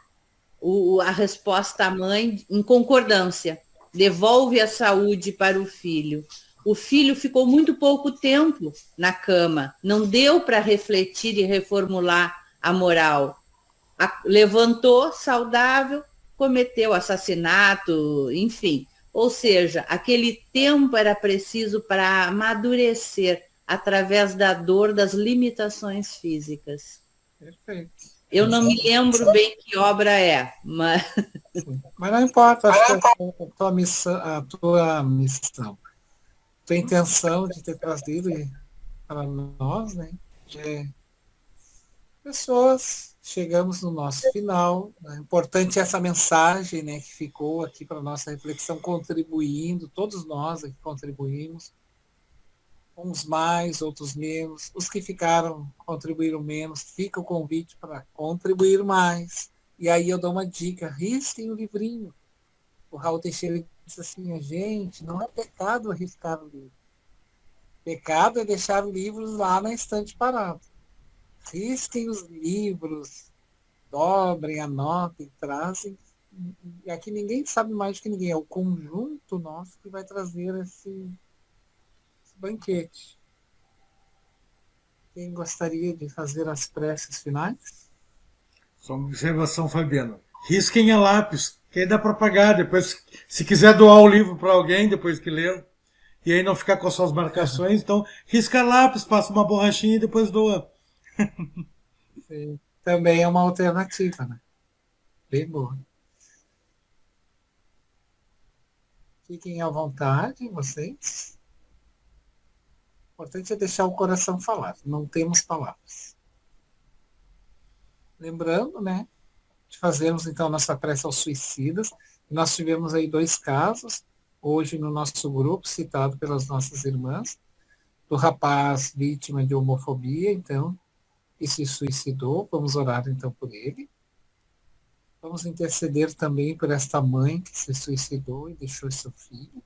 a resposta à mãe em concordância, devolve a saúde para o filho. O filho ficou muito pouco tempo na cama, não deu para refletir e reformular a moral. Levantou, saudável, cometeu assassinato, enfim. Ou seja, aquele tempo era preciso para amadurecer através da dor das limitações físicas. Perfeito. Eu não me lembro bem que obra é, mas... Mas não importa, acho que a tua intenção de ter trazido para nós, né? Pessoas, chegamos no nosso final. É importante essa mensagem, né, que ficou aqui para a nossa reflexão, contribuindo, todos nós aqui contribuímos. Uns mais, outros menos. Os que ficaram, contribuíram menos. Fica o convite para contribuir mais. E aí eu dou uma dica. Risquem o livrinho. O Raul Teixeira disse assim, gente, não é pecado arriscar o livro. Pecado é deixar livros lá na estante parado. Risquem os livros. Dobrem, anotem, trazem. E aqui ninguém sabe mais do que ninguém. É o conjunto nosso que vai trazer esse banquete. Quem gostaria de fazer as preces finais? Só uma observação, Fabiano. Risquem a lápis, que aí dá para pagar. Depois, se quiser doar o livro para alguém, depois que leu, e aí não ficar com as suas marcações, então risca lápis, passa uma borrachinha e depois doa. Sim. Também é uma alternativa, né? Bem boa. Fiquem à vontade, vocês. O importante é deixar o coração falar. Não temos palavras. Lembrando, né, de fazermos então nossa prece aos suicidas. Nós tivemos aí 2 casos, hoje no nosso grupo, citado pelas nossas irmãs, do rapaz vítima de homofobia, então, que se suicidou. Vamos orar então por ele. Vamos interceder também por esta mãe que se suicidou e deixou seu filho.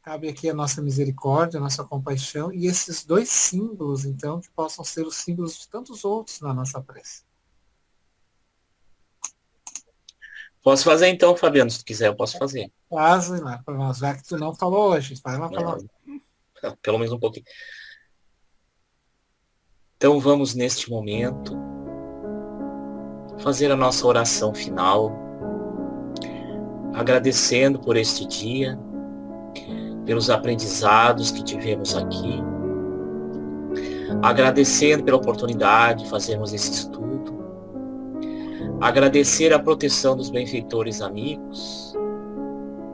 Cabe aqui a nossa misericórdia, a nossa compaixão, e esses 2 símbolos, então, que possam ser os símbolos de tantos outros na nossa prece. Posso fazer então, Fabiano, se tu quiser, eu posso fazer. Faz lá para nós, já que tu não falou hoje, vai lá falar. Pelo menos um pouquinho. Então vamos, neste momento, fazer a nossa oração final, agradecendo por este dia, pelos aprendizados que tivemos aqui, agradecendo pela oportunidade de fazermos esse estudo, agradecer a proteção dos benfeitores amigos,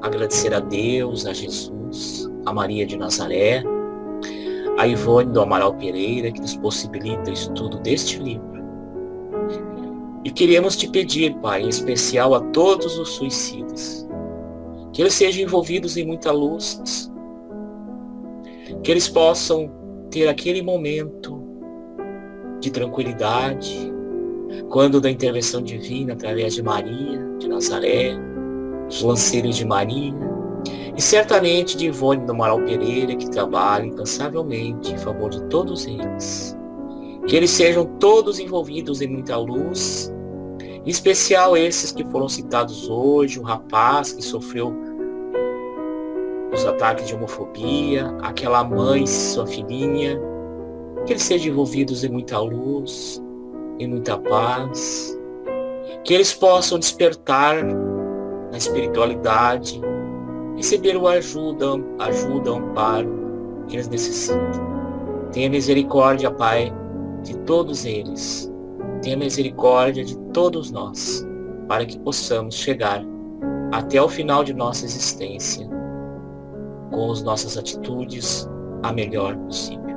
agradecer a Deus, a Jesus, a Maria de Nazaré, a Ivone do Amaral Pereira, que nos possibilita o estudo deste livro. E queremos te pedir, Pai, em especial a todos os suicidas, que eles sejam envolvidos em muita luz, que eles possam ter aquele momento de tranquilidade, quando da intervenção divina, através de Maria, de Nazaré, dos lanceiros de Maria, e certamente de Ivone do Amaral Pereira, que trabalha incansavelmente em favor de todos eles. Que eles sejam todos envolvidos em muita luz, em especial esses que foram citados hoje, o rapaz que sofreu os ataques de homofobia, aquela mãe, sua filhinha, que eles sejam envolvidos em muita luz, em muita paz, que eles possam despertar na espiritualidade, receber o ajuda, amparo que eles necessitam. Tenha misericórdia, Pai, de todos eles. Tenha misericórdia de todos nós, para que possamos chegar até o final de nossa existência com as nossas atitudes a melhor possível.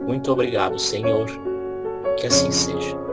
Muito obrigado, Senhor. Que assim seja.